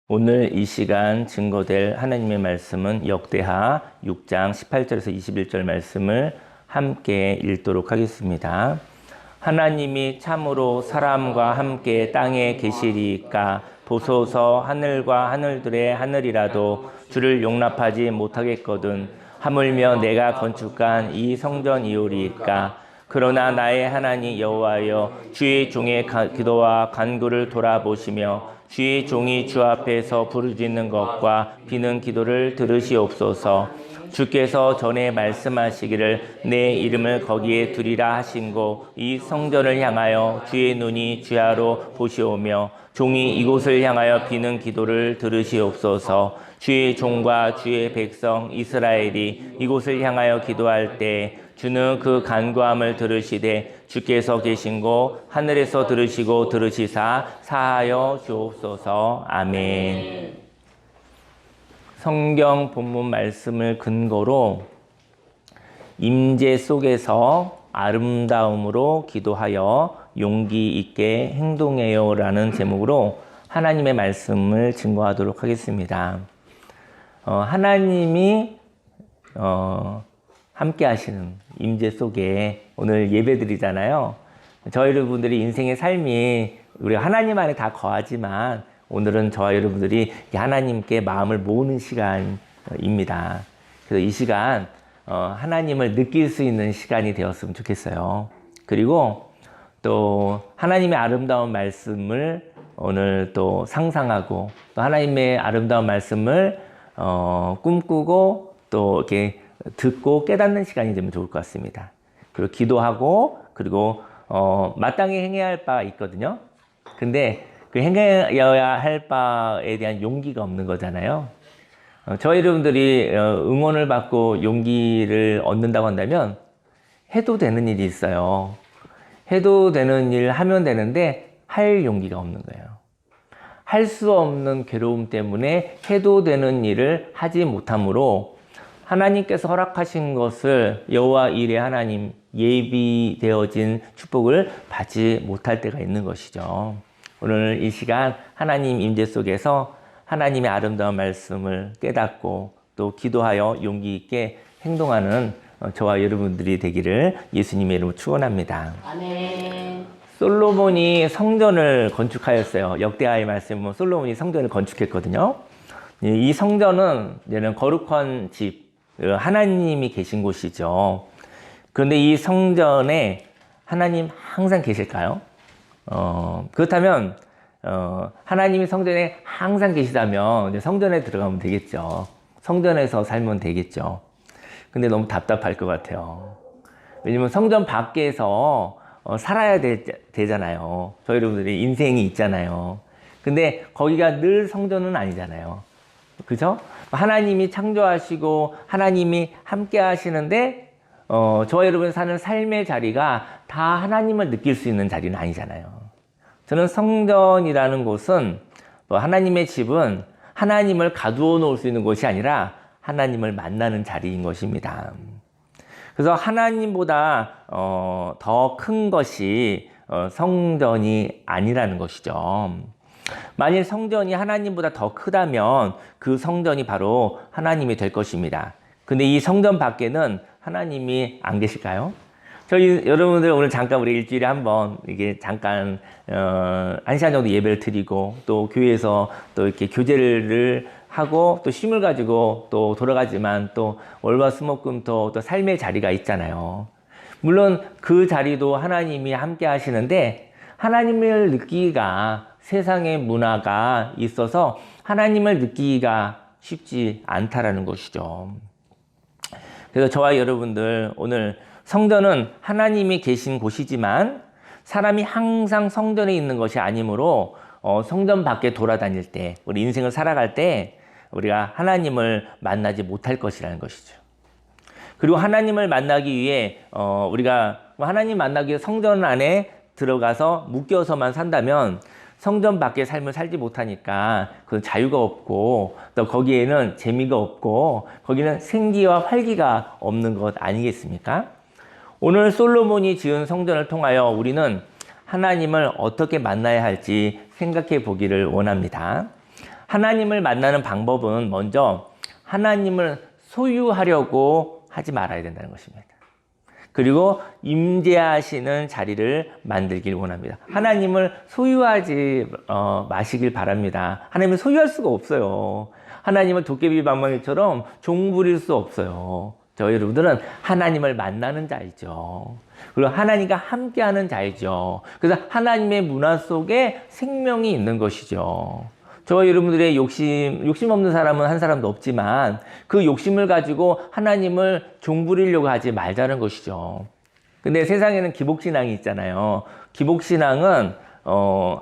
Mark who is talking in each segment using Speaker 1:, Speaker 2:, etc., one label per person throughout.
Speaker 1: 오늘 이 시간 증거될 하나님의 말씀은 역대하 6장 18절에서 21절 말씀을 함께 읽도록 하겠습니다. 하나님이 참으로 사람과 함께 땅에 계시리까 보소서. 하늘과 하늘들의 하늘이라도 주를 용납하지 못하겠거든. 하물며 내가 건축한 이 성전이오리까. 그러나 나의 하나님 여호와여, 주의 종의 기도와 간구를 돌아보시며 주의 종이 주 앞에서 부르짖는 것과 비는 기도를 들으시옵소서. 주께서 전에 말씀하시기를 내 이름을 거기에 두리라 하신고 이 성전을 향하여 주의 눈이 주야로 보시오며 종이 이곳을 향하여 비는 기도를 들으시옵소서. 주의 종과 주의 백성 이스라엘이 이곳을 향하여 기도할 때 주는 그 간구함을 들으시되 주께서 계신 곳 하늘에서 들으시고 들으시사 사하여 주옵소서. 아멘. 성경 본문 말씀을 근거로 임재 속에서 아름다움으로 기도하여 용기 있게 행동해요 라는 제목으로 하나님의 말씀을 증거하도록 하겠습니다. 하나님이 함께 하시는 임재 속에 오늘 예배 드리잖아요. 저희 여러분들이 인생의 삶이 우리 하나님 안에 다 거하지만 오늘은 저와 여러분들이 하나님께 마음을 모으는 시간입니다. 그래서 이 시간 하나님을 느낄 수 있는 시간이 되었으면 좋겠어요. 그리고 또 하나님의 아름다운 말씀을 오늘 또 상상하고 또 하나님의 아름다운 말씀을 꿈꾸고 또 이렇게 듣고 깨닫는 시간이 되면 좋을 것 같습니다. 그리고 기도하고 그리고 마땅히 행해야 할 바가 있거든요. 근데 그 행해야 할 바에 대한 용기가 없는 거잖아요. 저희 여러분들이 응원을 받고 용기를 얻는다고 한다면 해도 되는 일이 있어요. 해도 되는 일 하면 되는데 할 용기가 없는 거예요. 할 수 없는 괴로움 때문에 해도 되는 일을 하지 못하므로 하나님께서 허락하신 것을 여호와 일의 하나님 예비되어진 축복을 받지 못할 때가 있는 것이죠. 오늘 이 시간 하나님 임재 속에서 하나님의 아름다운 말씀을 깨닫고 또 기도하여 용기 있게 행동하는 저와 여러분들이 되기를 예수님의 이름으로 축원합니다.
Speaker 2: 아멘.
Speaker 1: 솔로몬이 성전을 건축하였어요. 역대하의 말씀은 솔로몬이 성전을 건축했거든요. 이 성전은 이제는 거룩한 집, 하나님이 계신 곳이죠. 그런데 이 성전에 하나님 항상 계실까요? 그렇다면 하나님이 성전에 항상 계시다면 이제 성전에 들어가면 되겠죠. 성전에서 살면 되겠죠. 근데 너무 답답할 것 같아요. 왜냐면 성전 밖에서 살아야 되잖아요. 저희 여러분들이 인생이 있잖아요. 근데 거기가 늘 성전은 아니잖아요. 그죠? 하나님이 창조하시고 하나님이 함께 하시는데 저와 여러분이 사는 삶의 자리가 다 하나님을 느낄 수 있는 자리는 아니잖아요. 저는 성전이라는 곳은 하나님의 집은 하나님을 가두어 놓을 수 있는 곳이 아니라 하나님을 만나는 자리인 것입니다. 그래서 하나님보다 더 큰 것이 성전이 아니라는 것이죠. 만일 성전이 하나님보다 더 크다면 그 성전이 바로 하나님이 될 것입니다. 근데 이 성전 밖에는 하나님이 안 계실까요? 저희 여러분들 오늘 잠깐 우리 일주일에 한번 이게 잠깐 1시간 정도 예배를 드리고 또 교회에서 또 이렇게 교제를 하고 또 쉼을 가지고 또 돌아가지만 또 월화수목금토 또 삶의 자리가 있잖아요. 물론 그 자리도 하나님이 함께 하시는데 하나님을 느끼기가 세상의 문화가 있어서 하나님을 느끼기가 쉽지 않다라는 것이죠. 그래서 저와 여러분들 오늘 성전은 하나님이 계신 곳이지만 사람이 항상 성전에 있는 것이 아니므로 성전 밖에 돌아다닐 때 우리 인생을 살아갈 때 우리가 하나님을 만나지 못할 것이라는 것이죠. 그리고 하나님을 만나기 위해 우리가 하나님 만나기 위해 성전 안에 들어가서 묶여서만 산다면 성전 밖의 삶을 살지 못하니까 그 자유가 없고 또 거기에는 재미가 없고 거기는 생기와 활기가 없는 것 아니겠습니까? 오늘 솔로몬이 지은 성전을 통하여 우리는 하나님을 어떻게 만나야 할지 생각해 보기를 원합니다. 하나님을 만나는 방법은 먼저 하나님을 소유하려고 하지 말아야 된다는 것입니다. 그리고 임재하시는 자리를 만들길 원합니다. 하나님을 소유하지 마시길 바랍니다. 하나님을 소유할 수가 없어요. 하나님을 도깨비 방망이처럼 종부릴 수 없어요. 저희 여러분들은 하나님을 만나는 자이죠. 그리고 하나님과 함께하는 자이죠. 그래서 하나님의 문화 속에 생명이 있는 것이죠. 저와 여러분들의 욕심 없는 사람은 한 사람도 없지만 그 욕심을 가지고 하나님을 종부리려고 하지 말자는 것이죠. 근데 세상에는 기복신앙이 있잖아요. 기복신앙은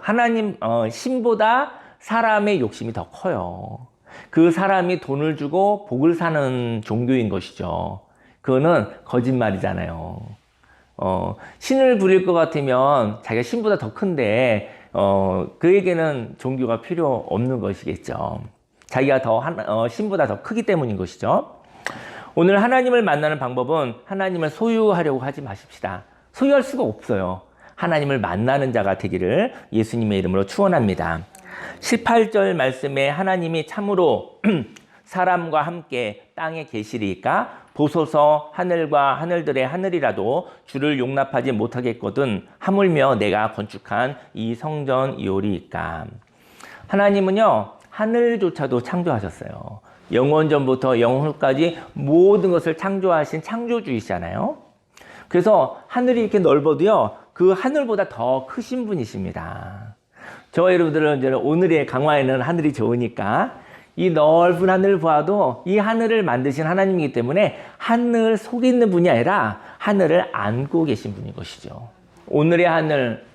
Speaker 1: 하나님 신보다 사람의 욕심이 더 커요. 그 사람이 돈을 주고 복을 사는 종교인 것이죠. 그거는 거짓말이잖아요. 신을 부릴 것 같으면 자기가 신보다 더 큰데 그에게는 종교가 필요 없는 것이겠죠. 자기가 신보다 더 크기 때문인 것이죠. 오늘 하나님을 만나는 방법은 하나님을 소유하려고 하지 마십시다. 소유할 수가 없어요. 하나님을 만나는 자가 되기를 예수님의 이름으로 축원합니다. 18절 말씀에 하나님이 참으로 사람과 함께 땅에 계시리까 보소서 하늘과 하늘들의 하늘이라도 주를 용납하지 못하겠거든 하물며 내가 건축한 이 성전이오리이까. 하나님은요 하늘조차도 창조하셨어요. 영원 전부터 영원 후까지 모든 것을 창조하신 창조주이시잖아요. 그래서 하늘이 이렇게 넓어도요 그 하늘보다 더 크신 분이십니다. 저와 여러분들은 이제 오늘의 강화에는 하늘이 좋으니까 이 넓은 하늘을 보아도 이 하늘을 만드신 하나님이기 때문에 하늘 속에 있는 분이 아니라 하늘을 안고 계신 분인 것이죠. 오늘의 하늘,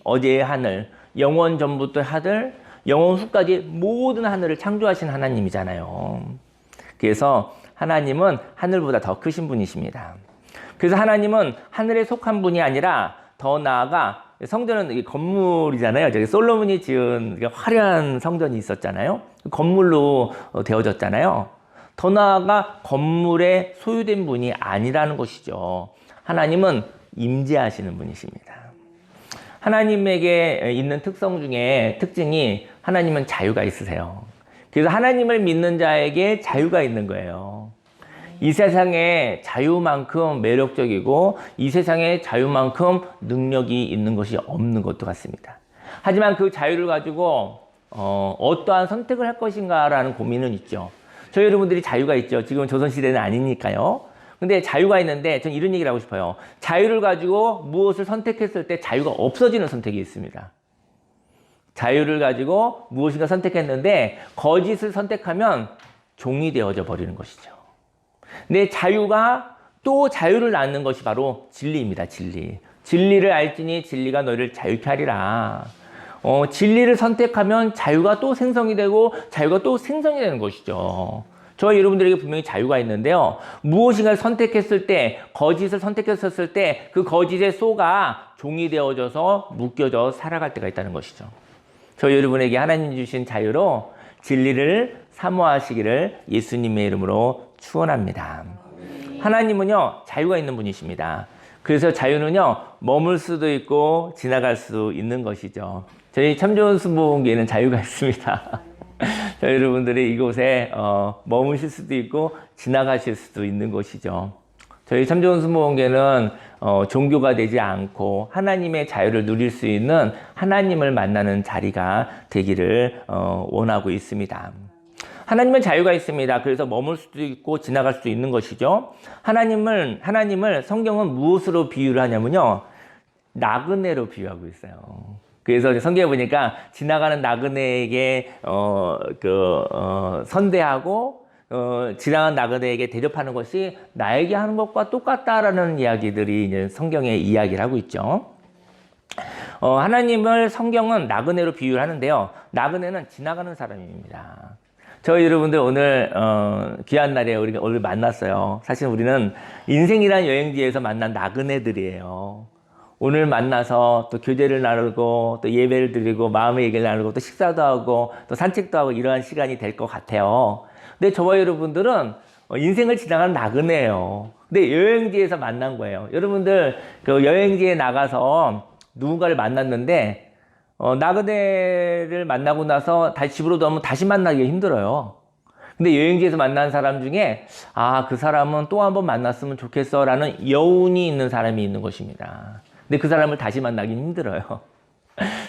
Speaker 1: 어제의 하늘, 영원 전부터 하늘, 영원 후까지 모든 하늘을 창조하신 하나님이잖아요. 그래서 하나님은 하늘보다 더 크신 분이십니다. 그래서 하나님은 하늘에 속한 분이 아니라 더 나아가 성전은 건물이잖아요. 저기 솔로몬이 지은 화려한 성전이 있었잖아요. 건물로 되어졌잖아요. 더 나아가 건물에 소유된 분이 아니라는 것이죠. 하나님은 임재하시는 분이십니다. 하나님에게 있는 특성 중에 특징이 하나님은 자유가 있으세요. 그래서 하나님을 믿는 자에게 자유가 있는 거예요. 이 세상의 자유만큼 매력적이고 이 세상의 자유만큼 능력이 있는 것이 없는 것도 같습니다. 하지만 그 자유를 가지고 어떠한 선택을 할 것인가라는 고민은 있죠. 저희 여러분들이 자유가 있죠. 지금 조선시대는 아니니까요. 근데 자유가 있는데 전 이런 얘기를 하고 싶어요. 자유를 가지고 무엇을 선택했을 때 자유가 없어지는 선택이 있습니다. 자유를 가지고 무엇인가 선택했는데 거짓을 선택하면 종이 되어져 버리는 것이죠. 내 자유가 또 자유를 낳는 것이 바로 진리입니다. 진리. 진리를 알지니 진리가 너희를 자유케 하리라. 진리를 선택하면 자유가 또 생성이 되고 자유가 또 생성이 되는 것이죠. 저와 여러분들에게 분명히 자유가 있는데요. 무엇인가를 선택했을 때, 거짓을 선택했었을 때 그 거짓의 쏘가 종이 되어져서 묶여져 살아갈 때가 있다는 것이죠. 저희 여러분에게 하나님 주신 자유로 진리를 사모하시기를 예수님의 이름으로 축원합니다. 하나님은요 자유가 있는 분이십니다. 그래서 자유는요 머물 수도 있고 지나갈 수 있는 것이죠. 저희 참 좋은 수목원교회는 자유가 있습니다. 저희 여러분들이 이곳에 머무실 수도 있고 지나가실 수도 있는 것이죠. 저희 참 좋은 수목원교회는 종교가 되지 않고 하나님의 자유를 누릴 수 있는 하나님을 만나는 자리가 되기를 원하고 있습니다. 하나님은 자유가 있습니다. 그래서 머물 수도 있고 지나갈 수도 있는 것이죠. 하나님을 성경은 무엇으로 비유를 하냐면요. 나그네로 비유하고 있어요. 그래서 성경에 보니까 지나가는 나그네에게 선대하고 지나가는 나그네에게 대접하는 것이 나에게 하는 것과 똑같다라는 이야기들이 이제 성경에 이야기를 하고 있죠. 하나님을 성경은 나그네로 비유를 하는데요. 나그네는 지나가는 사람입니다. 저희 여러분들 오늘 귀한 날에 우리가 오늘 만났어요. 사실 우리는 인생이란 여행지에서 만난 나그네들이에요. 오늘 만나서 또 교제를 나누고 또 예배를 드리고 마음의 얘기를 나누고 또 식사도 하고 또 산책도 하고 이러한 시간이 될 것 같아요. 근데 저와 여러분들은 인생을 지나가는 나그네예요. 근데 여행지에서 만난 거예요. 여러분들 그 여행지에 나가서 누군가를 만났는데 나그네를 만나고 나서 다시 집으로 돌아오면 다시 만나기가 힘들어요. 근데 여행지에서 만난 사람 중에 그 사람은 또 한 번 만났으면 좋겠어 라는 여운이 있는 사람이 있는 것입니다. 근데 그 사람을 다시 만나긴 힘들어요.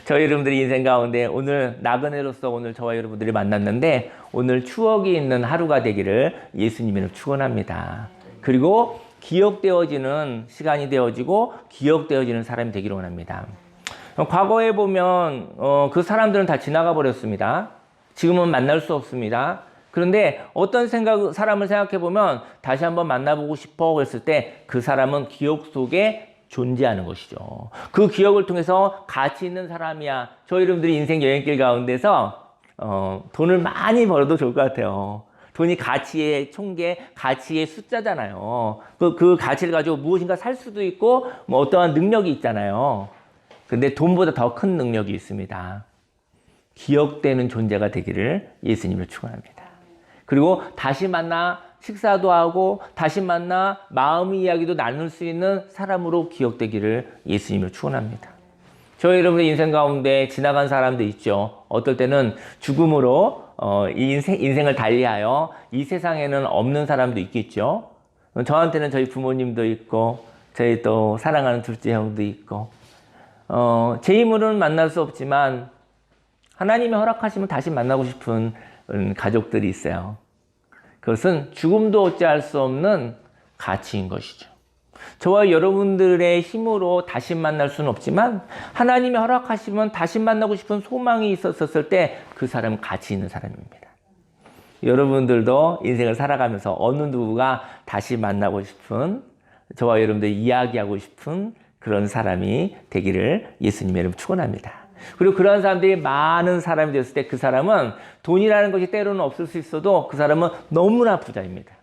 Speaker 1: 저희 여러분들이 인생 가운데 오늘 나그네로서 오늘 저와 여러분들이 만났는데 오늘 추억이 있는 하루가 되기를 예수님으로 축원합니다. 그리고 기억되어지는 시간이 되어지고 기억되어지는 사람이 되기를 원합니다. 과거에 보면 그 사람들은 다 지나가 버렸습니다. 지금은 만날 수 없습니다. 그런데 어떤 사람을 생각해 보면 다시 한번 만나보고 싶어 그랬을 때 그 사람은 기억 속에 존재하는 것이죠. 그 기억을 통해서 가치 있는 사람이야. 저희 여러분들이 인생 여행길 가운데서 돈을 많이 벌어도 좋을 것 같아요. 돈이 가치의 총계, 가치의 숫자잖아요. 그 가치를 가지고 무엇인가 살 수도 있고 뭐 어떠한 능력이 있잖아요. 근데 돈보다 더 큰 능력이 있습니다. 기억되는 존재가 되기를 예수님을 축원합니다. 그리고 다시 만나 식사도 하고 다시 만나 마음의 이야기도 나눌 수 있는 사람으로 기억되기를 예수님을 축원합니다. 저희 여러분의 인생 가운데 지나간 사람도 있죠. 어떨 때는 죽음으로 인생을 달리하여 이 세상에는 없는 사람도 있겠죠. 저한테는 저희 부모님도 있고 저희 또 사랑하는 둘째 형도 있고 제 힘으로는 만날 수 없지만 하나님이 허락하시면 다시 만나고 싶은 가족들이 있어요. 그것은 죽음도 어찌할 수 없는 가치인 것이죠. 저와 여러분들의 힘으로 다시 만날 수는 없지만 하나님이 허락하시면 다시 만나고 싶은 소망이 있었을 때 그 사람은 가치 있는 사람입니다. 여러분들도 인생을 살아가면서 어느 누구가 다시 만나고 싶은 저와 여러분들 이야기하고 싶은 그런 사람이 되기를 예수님의 이름으로 축원합니다. 그리고 그런 사람들이 많은 사람이 되었을 때 그 사람은 돈이라는 것이 때로는 없을 수 있어도 그 사람은 너무나 부자입니다.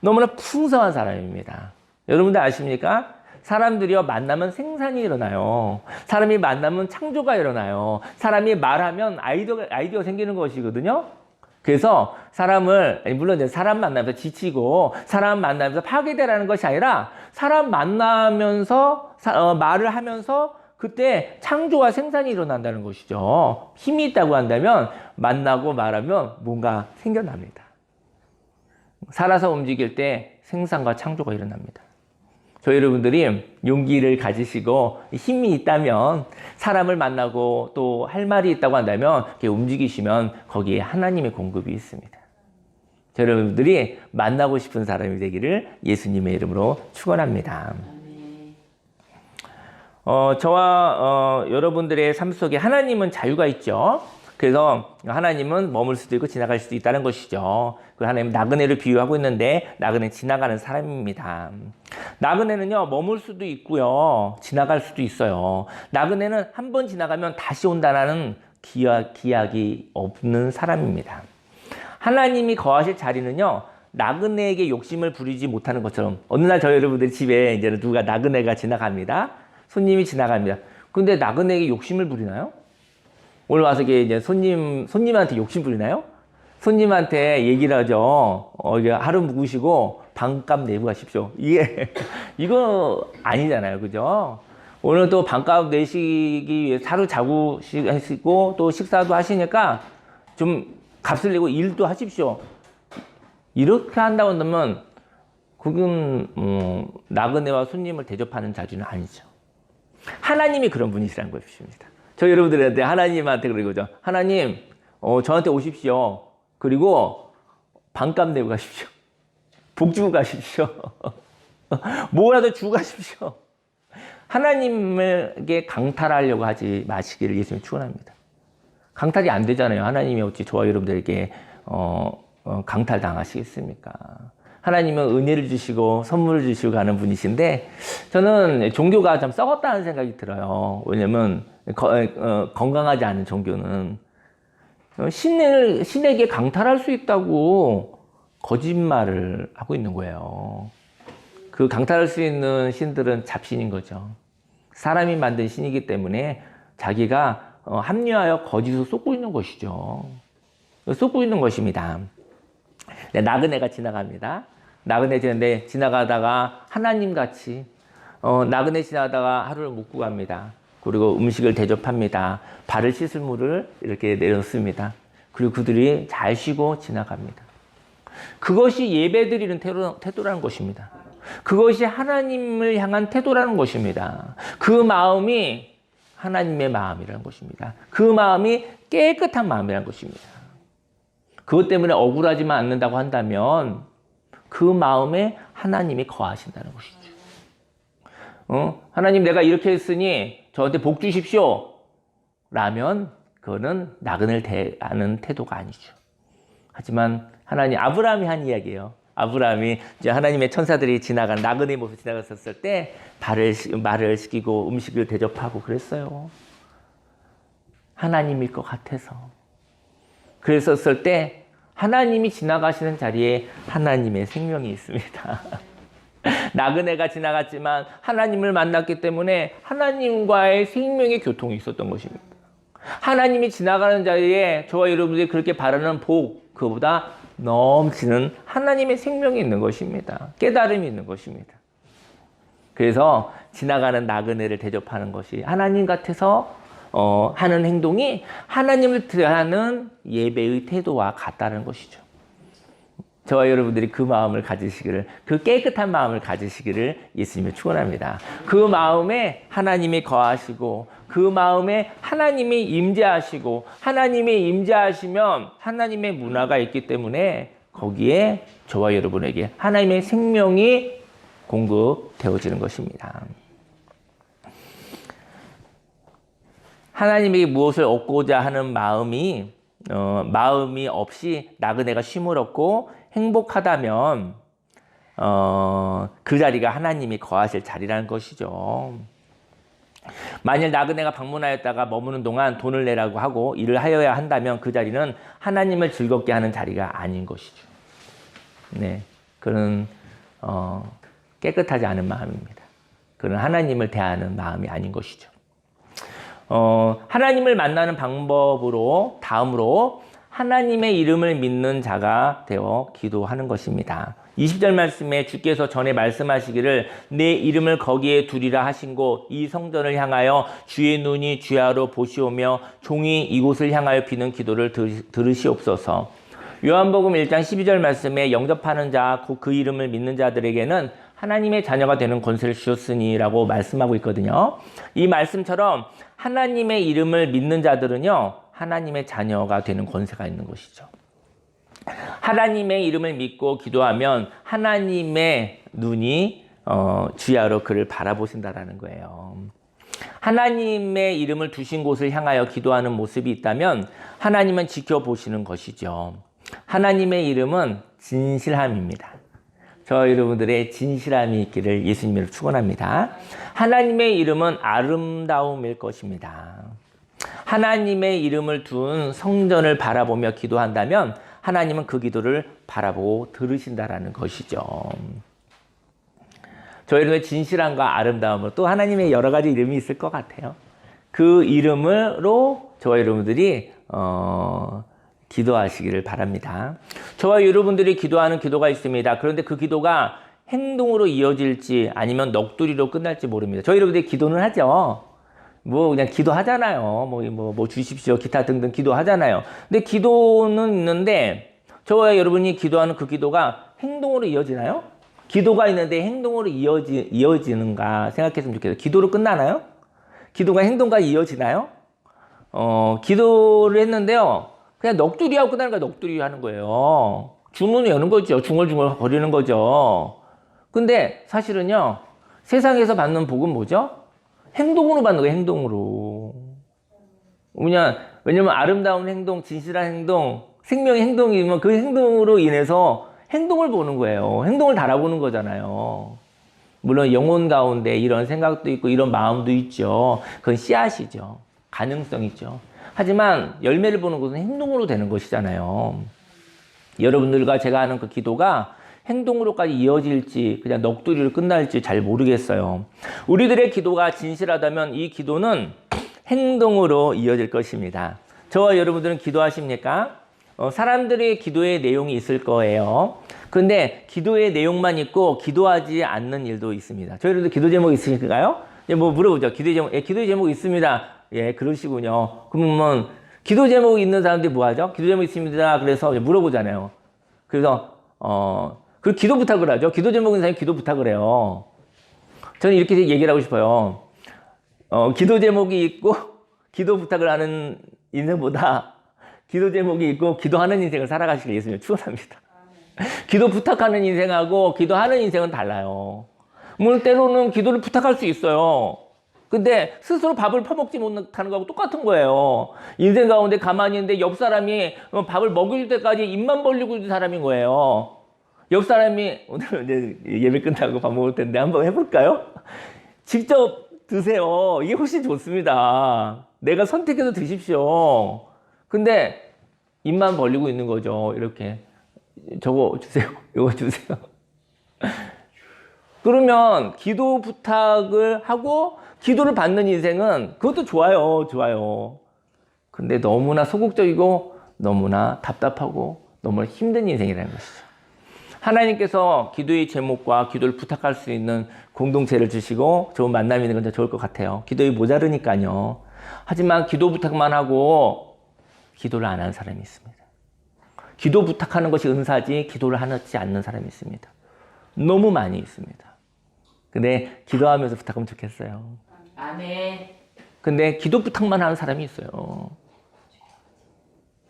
Speaker 1: 너무나 풍성한 사람입니다. 여러분들 아십니까? 사람들이요 만나면 생산이 일어나요. 사람이 만나면 창조가 일어나요. 사람이 말하면 아이디어가 생기는 것이거든요. 그래서 물론 이제 사람 만나면서 지치고 사람 만나면서 파괴되라는 것이 아니라 사람 만나면서 말을 하면서 그때 창조와 생산이 일어난다는 것이죠. 힘이 있다고 한다면 만나고 말하면 뭔가 생겨납니다. 살아서 움직일 때 생산과 창조가 일어납니다. 저희 여러분들이 용기를 가지시고 힘이 있다면 사람을 만나고 또 할 말이 있다고 한다면 이렇게 움직이시면 거기에 하나님의 공급이 있습니다. 저희 여러분들이 만나고 싶은 사람이 되기를 예수님의 이름으로 축원합니다. 저와 여러분들의 삶 속에 하나님은 자유가 있죠. 그래서 하나님은 머물 수도 있고 지나갈 수도 있다는 것이죠. 그 하나님은 나그네를 비유하고 있는데 나그네 지나가는 사람입니다. 나그네는요 머물 수도 있고요 지나갈 수도 있어요. 나그네는 한 번 지나가면 다시 온다는 기약이 없는 사람입니다. 하나님이 거하실 자리는요 나그네에게 욕심을 부리지 못하는 것처럼 어느 날 저희 여러분들이 집에 이제 누가 나그네가 지나갑니다. 손님이 지나갑니다. 근데 나그네에게 욕심을 부리나요? 오늘 와서 이제 손님한테 욕심 부리나요? 손님한테 얘기를 하죠. 하루 묵으시고 반값 내고 가십시오. 이거 아니잖아요. 그죠? 오늘 또 반값 내시기 위해 하루 자고 하시고 또 식사도 하시니까 좀 값을 내고 일도 하십시오. 이렇게 한다고 한다면 그건 나그네와 손님을 대접하는 자주는 아니죠. 하나님이 그런 분이시라는 것입니다. 저 여러분들한테 하나님한테 그러죠. 하나님, 저한테 오십시오. 그리고 반값 내고 가십시오. 복 주고 가십시오. 뭐라도 주고 가십시오. 하나님에게 강탈하려고 하지 마시기를 예수님 축원합니다. 강탈이 안 되잖아요. 하나님이 어찌 저와 여러분들에게 강탈당하시겠습니까? 하나님은 은혜를 주시고 선물을 주시고 가는 분이신데 저는 종교가 좀 썩었다는 생각이 들어요. 왜냐면 건강하지 않은 종교는 신에게 강탈할 수 있다고 거짓말을 하고 있는 거예요. 그 강탈할 수 있는 신들은 잡신인 거죠. 사람이 만든 신이기 때문에 자기가 합리화하여 거짓으로 쏟고 있는 것이죠. 쏟고 있는 것입니다. 나그네가 지나갑니다. 나그네 지나가다가 하나님같이 나그네 지나가다가 하루를 묵고 갑니다. 그리고 음식을 대접합니다. 발을 씻을 물을 이렇게 내놓습니다. 그리고 그들이 잘 쉬고 지나갑니다. 그것이 예배드리는 태도라는 것입니다. 그것이 하나님을 향한 태도라는 것입니다. 그 마음이 하나님의 마음이라는 것입니다. 그 마음이 깨끗한 마음이라는 것입니다. 그것 때문에 억울하지만 않는다고 한다면 그 마음에 하나님이 거하신다는 것이죠. 하나님 내가 이렇게 했으니 저한테 복 주십시오. 라면 그거는 나그네를 대하는 태도가 아니죠. 하지만 하나님, 아브라함이 한 이야기예요. 아브라함이 이제 하나님의 천사들이 나그네 모습 지나갔었을 때 말을 시키고 음식을 대접하고 그랬어요. 하나님일 것 같아서. 그랬었을 때 하나님이 지나가시는 자리에 하나님의 생명이 있습니다. 나그네가 지나갔지만 하나님을 만났기 때문에 하나님과의 생명의 교통이 있었던 것입니다. 하나님이 지나가는 자리에 저와 여러분들이 그렇게 바라는 복, 그보다 넘치는 하나님의 생명이 있는 것입니다. 깨달음이 있는 것입니다. 그래서 지나가는 나그네를 대접하는 것이 하나님 같아서 하는 행동이 하나님을 대하는 예배의 태도와 같다는 것이죠. 저와 여러분들이 그 마음을 가지시기를, 그 깨끗한 마음을 가지시기를 예수님이 축원합니다. 그 마음에 하나님이 거하시고 그 마음에 하나님이 임재하시고 하나님이 임재하시면 하나님의 문화가 있기 때문에 거기에 저와 여러분에게 하나님의 생명이 공급되어지는 것입니다. 하나님에게 무엇을 얻고자 하는 마음이 없이 나그네가 쉼을 얻고 행복하다면 그 자리가 하나님이 거하실 자리라는 것이죠. 만일 나그네가 방문하였다가 머무는 동안 돈을 내라고 하고 일을 하여야 한다면 그 자리는 하나님을 즐겁게 하는 자리가 아닌 것이죠. 네, 그는 깨끗하지 않은 마음입니다. 그는 하나님을 대하는 마음이 아닌 것이죠. 하나님을 만나는 방법으로 다음으로 하나님의 이름을 믿는 자가 되어 기도하는 것입니다. 20절 말씀에 주께서 전에 말씀하시기를 내 이름을 거기에 두리라 하신 곳 이 성전을 향하여 주의 눈이 주야로 보시오며 종이 이곳을 향하여 비는 기도를 들으시옵소서. 요한복음 1장 12절 말씀에 영접하는 자, 곧 그 이름을 믿는 자들에게는 하나님의 자녀가 되는 권세를 주셨으니 라고 말씀하고 있거든요. 이 말씀처럼 하나님의 이름을 믿는 자들은요, 하나님의 자녀가 되는 권세가 있는 것이죠. 하나님의 이름을 믿고 기도하면 하나님의 눈이 주야로 그를 바라보신다라는 거예요. 하나님의 이름을 두신 곳을 향하여 기도하는 모습이 있다면 하나님은 지켜보시는 것이죠. 하나님의 이름은 진실함입니다. 저 여러분들의 진실함이 있기를 예수님으로 축원합니다. 하나님의 이름은 아름다움일 것입니다. 하나님의 이름을 둔 성전을 바라보며 기도한다면 하나님은 그 기도를 바라보고 들으신다라는 것이죠. 저희들의 진실함과 아름다움으로 또 하나님의 여러 가지 이름이 있을 것 같아요. 그 이름으로 저와 여러분들이 기도하시기를 바랍니다. 저와 여러분들이 기도하는 기도가 있습니다. 그런데 그 기도가 행동으로 이어질지 아니면 넋두리로 끝날지 모릅니다. 저희 여러분들이 기도는 하죠. 그냥 기도하잖아요. 뭐 주십시오. 기타 등등 기도하잖아요. 근데 기도는 있는데 저와 여러분이 기도하는 그 기도가 행동으로 이어지나요? 기도가 있는데 행동으로 이어지는가 생각했으면 좋겠어요. 기도로 끝나나요? 기도가 행동과 이어지나요? 기도를 했는데요. 그냥 넋두리하고 끝나는 거야. 넋두리 하는 거예요. 주문을 여는 거죠. 중얼중얼 거리는 거죠. 근데 사실은요. 세상에서 받는 복은 뭐죠? 행동으로 받는 거예요. 행동으로. 왜냐면 아름다운 행동, 진실한 행동, 생명의 행동이면 그 행동으로 인해서 행동을 보는 거예요. 행동을 달아보는 거잖아요. 물론 영혼 가운데 이런 생각도 있고 이런 마음도 있죠. 그건 씨앗이죠. 가능성이죠. 하지만 열매를 보는 것은 행동으로 되는 것이잖아요. 여러분들과 제가 하는 그 기도가 행동으로까지 이어질지 그냥 넋두리로 끝날지 잘 모르겠어요. 우리들의 기도가 진실하다면 이 기도는 행동으로 이어질 것입니다. 저와 여러분들은 기도하십니까? 사람들의 기도의 내용이 있을 거예요. 그런데 기도의 내용만 있고 기도하지 않는 일도 있습니다. 저희 여러분들 기도 제목 있으실까요? 예, 뭐 물어보죠. 기도의 제목, 예, 기도의 제목 있습니다. 예, 그러시군요. 그러면 기도 제목 있는 사람들이 뭐 하죠? 기도 제목 있습니다. 그래서 물어보잖아요. 그래서, 그 기도 부탁을 하죠. 기도 제목 있는 사람이 기도 부탁을 해요. 저는 이렇게 얘기를 하고 싶어요. 기도 제목이 있고, 기도 부탁을 하는 인생보다 기도 제목이 있고, 기도하는 인생을 살아가시길 예수님 축원합니다. 기도 부탁하는 인생하고 기도하는 인생은 달라요. 물론 때로는 기도를 부탁할 수 있어요. 근데 스스로 밥을 퍼먹지 못하는 거하고 똑같은 거예요. 인생 가운데 가만히 있는데 옆 사람이 밥을 먹일 때까지 입만 벌리고 있는 사람인 거예요. 옆 사람이 오늘 이제 예배 끝나고 밥 먹을 텐데 한번 해볼까요? 직접 드세요. 이게 훨씬 좋습니다. 내가 선택해서 드십시오. 근데 입만 벌리고 있는 거죠. 이렇게 저거 주세요. 이거 주세요. 그러면 기도 부탁을 하고 기도를 받는 인생은 그것도 좋아요. 좋아요. 근데 너무나 소극적이고 너무나 답답하고 너무나 힘든 인생이라는 것이죠. 하나님께서 기도의 제목과 기도를 부탁할 수 있는 공동체를 주시고 좋은 만남이 있는 건 좋을 것 같아요. 기도에 모자르니까요. 하지만 기도 부탁만 하고 기도를 안 하는 사람이 있습니다. 기도 부탁하는 것이 은사지 기도를 하지 않는 사람이 있습니다. 너무 많이 있습니다. 근데 기도하면서 부탁하면 좋겠어요.
Speaker 2: 아멘.
Speaker 1: 근데 기도 부탁만 하는 사람이 있어요.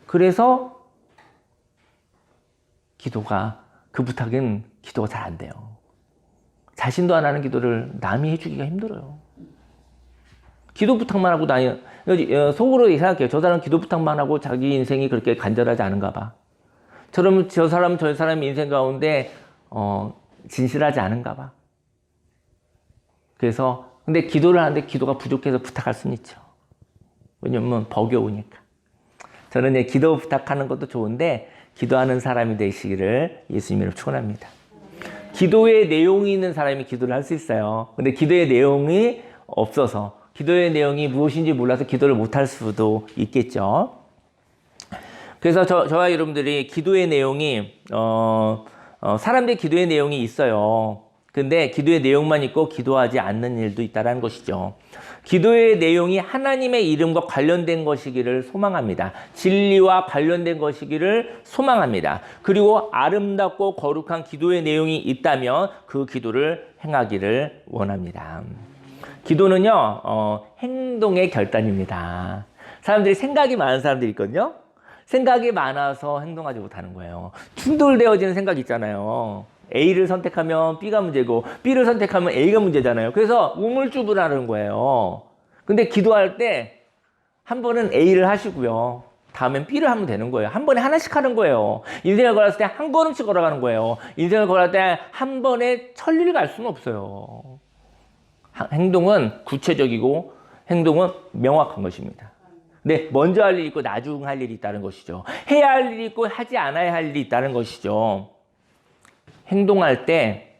Speaker 1: 그래서 그 부탁은 기도가 잘 안 돼요. 자신도 안 하는 기도를 남이 해주기가 힘들어요. 기도 부탁만 하고 속으로 생각해요. 저 사람 기도 부탁만 하고 자기 인생이 그렇게 간절하지 않은가 봐. 저 사람 인생 가운데 진실하지 않은가 봐. 그래서 근데 기도를 하는데 기도가 부족해서 부탁할 수는 있죠. 왜냐면 버거우니까. 저는 기도 부탁하는 것도 좋은데 기도하는 사람이 되시기를 예수님으로 축원합니다. 기도의 내용이 있는 사람이 기도를 할 수 있어요. 근데 기도의 내용이 없어서 기도의 내용이 무엇인지 몰라서 기도를 못할 수도 있겠죠. 그래서 저와 여러분들이 기도의 내용이 사람들의 기도의 내용이 있어요. 근데 기도의 내용만 있고 기도하지 않는 일도 있다는 것이죠. 기도의 내용이 하나님의 이름과 관련된 것이기를 소망합니다. 진리와 관련된 것이기를 소망합니다. 그리고 아름답고 거룩한 기도의 내용이 있다면 그 기도를 행하기를 원합니다. 기도는요, 행동의 결단입니다. 사람들이 생각이 많은 사람들이 있거든요. 생각이 많아서 행동하지 못하는 거예요. 충돌되어지는 생각 있잖아요. A를 선택하면 B가 문제고 B를 선택하면 A가 문제잖아요. 그래서 우물쭈물하는 거예요. 근데 기도할 때 한 번은 A를 하시고요. 다음엔 B를 하면 되는 거예요. 한 번에 하나씩 하는 거예요. 인생을 걸었을 때 한 걸음씩 걸어가는 거예요. 인생을 걸을 때 한 번에 천리를 갈 수는 없어요. 행동은 구체적이고 행동은 명확한 것입니다. 근데 먼저 할 일이 있고 나중 할 일이 있다는 것이죠. 해야 할 일이 있고 하지 않아야 할 일이 있다는 것이죠. 행동할 때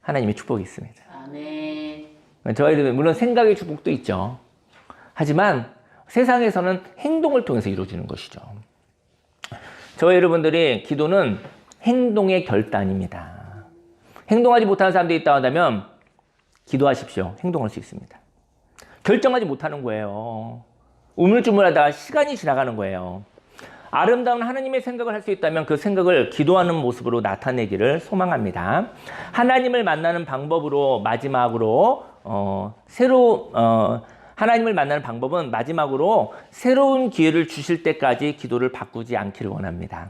Speaker 1: 하나님의 축복이 있습니다.
Speaker 2: 아멘.
Speaker 1: 저희들 물론 생각의 축복도 있죠. 하지만 세상에서는 행동을 통해서 이루어지는 것이죠. 저희 여러분들이 기도는 행동의 결단입니다. 행동하지 못하는 사람들이 있다고 한다면 기도하십시오. 행동할 수 있습니다. 결정하지 못하는 거예요. 우물쭈물하다가 시간이 지나가는 거예요. 아름다운 하나님의 생각을 할 수 있다면 그 생각을 기도하는 모습으로 나타내기를 소망합니다. 하나님을 만나는 방법으로 마지막으로 하나님을 만나는 방법은 마지막으로 새로운 기회를 주실 때까지 기도를 바꾸지 않기를 원합니다.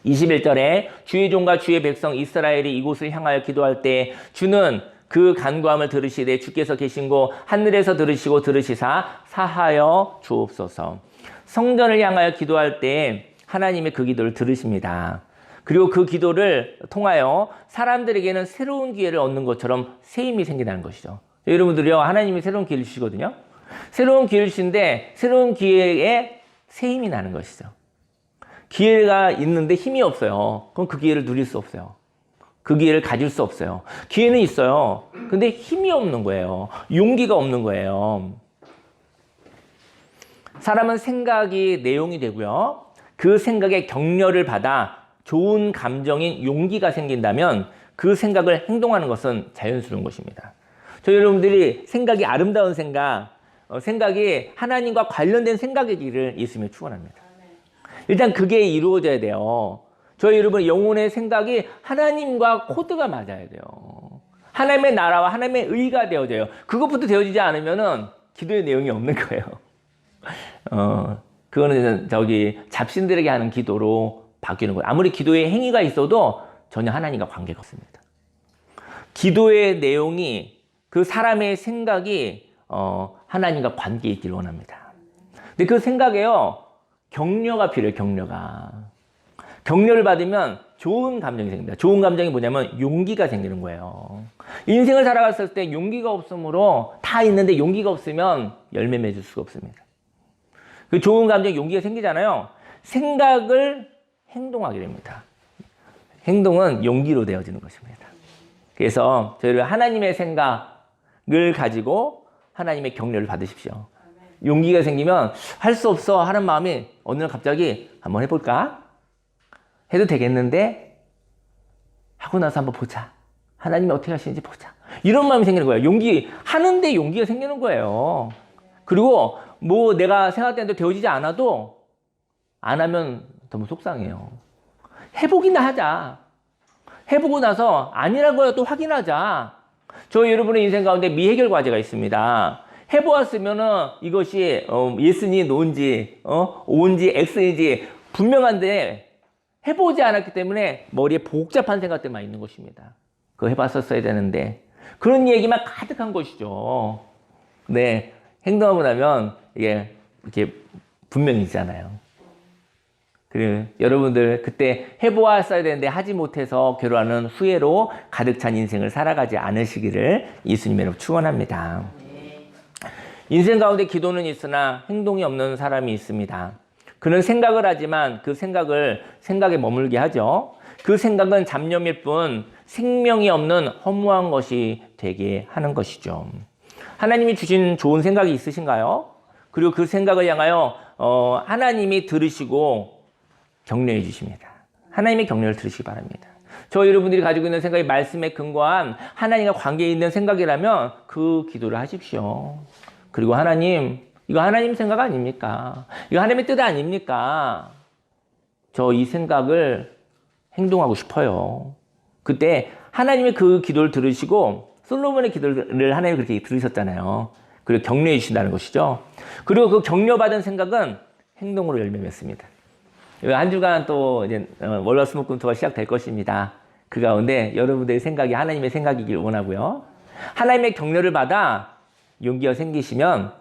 Speaker 1: 21절에 주의 종과 주의 백성 이스라엘이 이곳을 향하여 기도할 때 주는 그 간구함을 들으시되 주께서 계신 곳 하늘에서 들으시고 들으시사 사하여 주옵소서. 성전을 향하여 기도할 때 하나님의 그 기도를 들으십니다. 그리고 그 기도를 통하여 사람들에게는 새로운 기회를 얻는 것처럼 새 힘이 생긴다는 것이죠. 여러분들이요, 하나님이 새로운 기회를 주시거든요. 새로운 기회를 주시는데 새로운 기회에 새 힘이 나는 것이죠. 기회가 있는데 힘이 없어요. 그럼 그 기회를 누릴 수 없어요. 그 기회를 가질 수 없어요. 기회는 있어요. 근데 힘이 없는 거예요. 용기가 없는 거예요. 사람은 생각이 내용이 되고요. 그 생각에 격려를 받아 좋은 감정인 용기가 생긴다면 그 생각을 행동하는 것은 자연스러운 것입니다. 저희 여러분들이 생각이 아름다운 생각, 생각이 하나님과 관련된 생각의 길을 예수님이 축원합니다. 일단 그게 이루어져야 돼요. 저희 여러분 영혼의 생각이 하나님과 코드가 맞아야 돼요. 하나님의 나라와 하나님의 의가 되어져요. 그것부터 되어지지 않으면은 기도의 내용이 없는 거예요. 그거는 잡신들에게 하는 기도로 바뀌는 거예요. 아무리 기도의 행위가 있어도 전혀 하나님과 관계가 없습니다. 기도의 내용이 그 사람의 생각이 하나님과 관계 있기를 원합니다. 근데 그 생각에요, 격려가 필요해요. 격려를 받으면 좋은 감정이 생깁니다. 좋은 감정이 뭐냐면 용기가 생기는 거예요. 인생을 살아갔을 때 용기가 없으므로 다 있는데 용기가 없으면 열매 맺을 수가 없습니다. 그 좋은 감정, 용기가 생기잖아요. 생각을 행동하게 됩니다. 행동은 용기로 되어지는 것입니다. 그래서 저희를 하나님의 생각을 가지고 하나님의 격려를 받으십시오. 용기가 생기면 할 수 없어 하는 마음이 어느 날 갑자기 한번 해볼까? 해도 되겠는데? 하고 나서 한번 보자. 하나님이 어떻게 하시는지 보자. 이런 마음이 생기는 거예요. 하는데 용기가 생기는 거예요. 그리고 뭐 내가 생각된 대로 되어지지 않아도 안 하면 너무 속상해요. 해보기나 하자. 해보고 나서 아니라고 또 확인하자. 저 여러분의 인생 가운데 미해결 과제가 있습니다. 해보았으면은 이것이 예스니 노인지 O인지 X인지 분명한데 해보지 않았기 때문에 머리에 복잡한 생각들만 있는 것입니다. 그거 해봤었어야 되는데 그런 얘기만 가득한 것이죠. 네, 행동하고 나면 이게 이렇게 분명히잖아요. 그리고 여러분들 그때 해보았어야 되는데 하지 못해서 괴로워하는 후회로 가득 찬 인생을 살아가지 않으시기를 예수님의 이름으로 축원합니다. 인생 가운데 기도는 있으나 행동이 없는 사람이 있습니다. 그는 생각을 하지만 그 생각에 머물게 하죠. 그 생각은 잡념일 뿐 생명이 없는 허무한 것이 되게 하는 것이죠. 하나님이 주신 좋은 생각이 있으신가요? 그리고 그 생각을 향하여 하나님이 들으시고 격려해 주십니다. 하나님의 격려를 들으시기 바랍니다. 저 여러분들이 가지고 있는 생각이 말씀에 근거한 하나님과 관계에 있는 생각이라면 그 기도를 하십시오. 그리고 하나님, 이거 하나님 생각 아닙니까? 이거 하나님의 뜻 아닙니까? 저 이 생각을 행동하고 싶어요. 그때 하나님의 그 기도를 들으시고 솔로몬의 기도를 하나님이 그렇게 들으셨잖아요. 그리고 격려해 주신다는 것이죠. 그리고 그 격려받은 생각은 행동으로 열매 맺습니다. 한 주간 또 이제 월화수목금토가 시작될 것입니다. 그 가운데 여러분들의 생각이 하나님의 생각이길 원하고요. 하나님의 격려를 받아 용기가 생기시면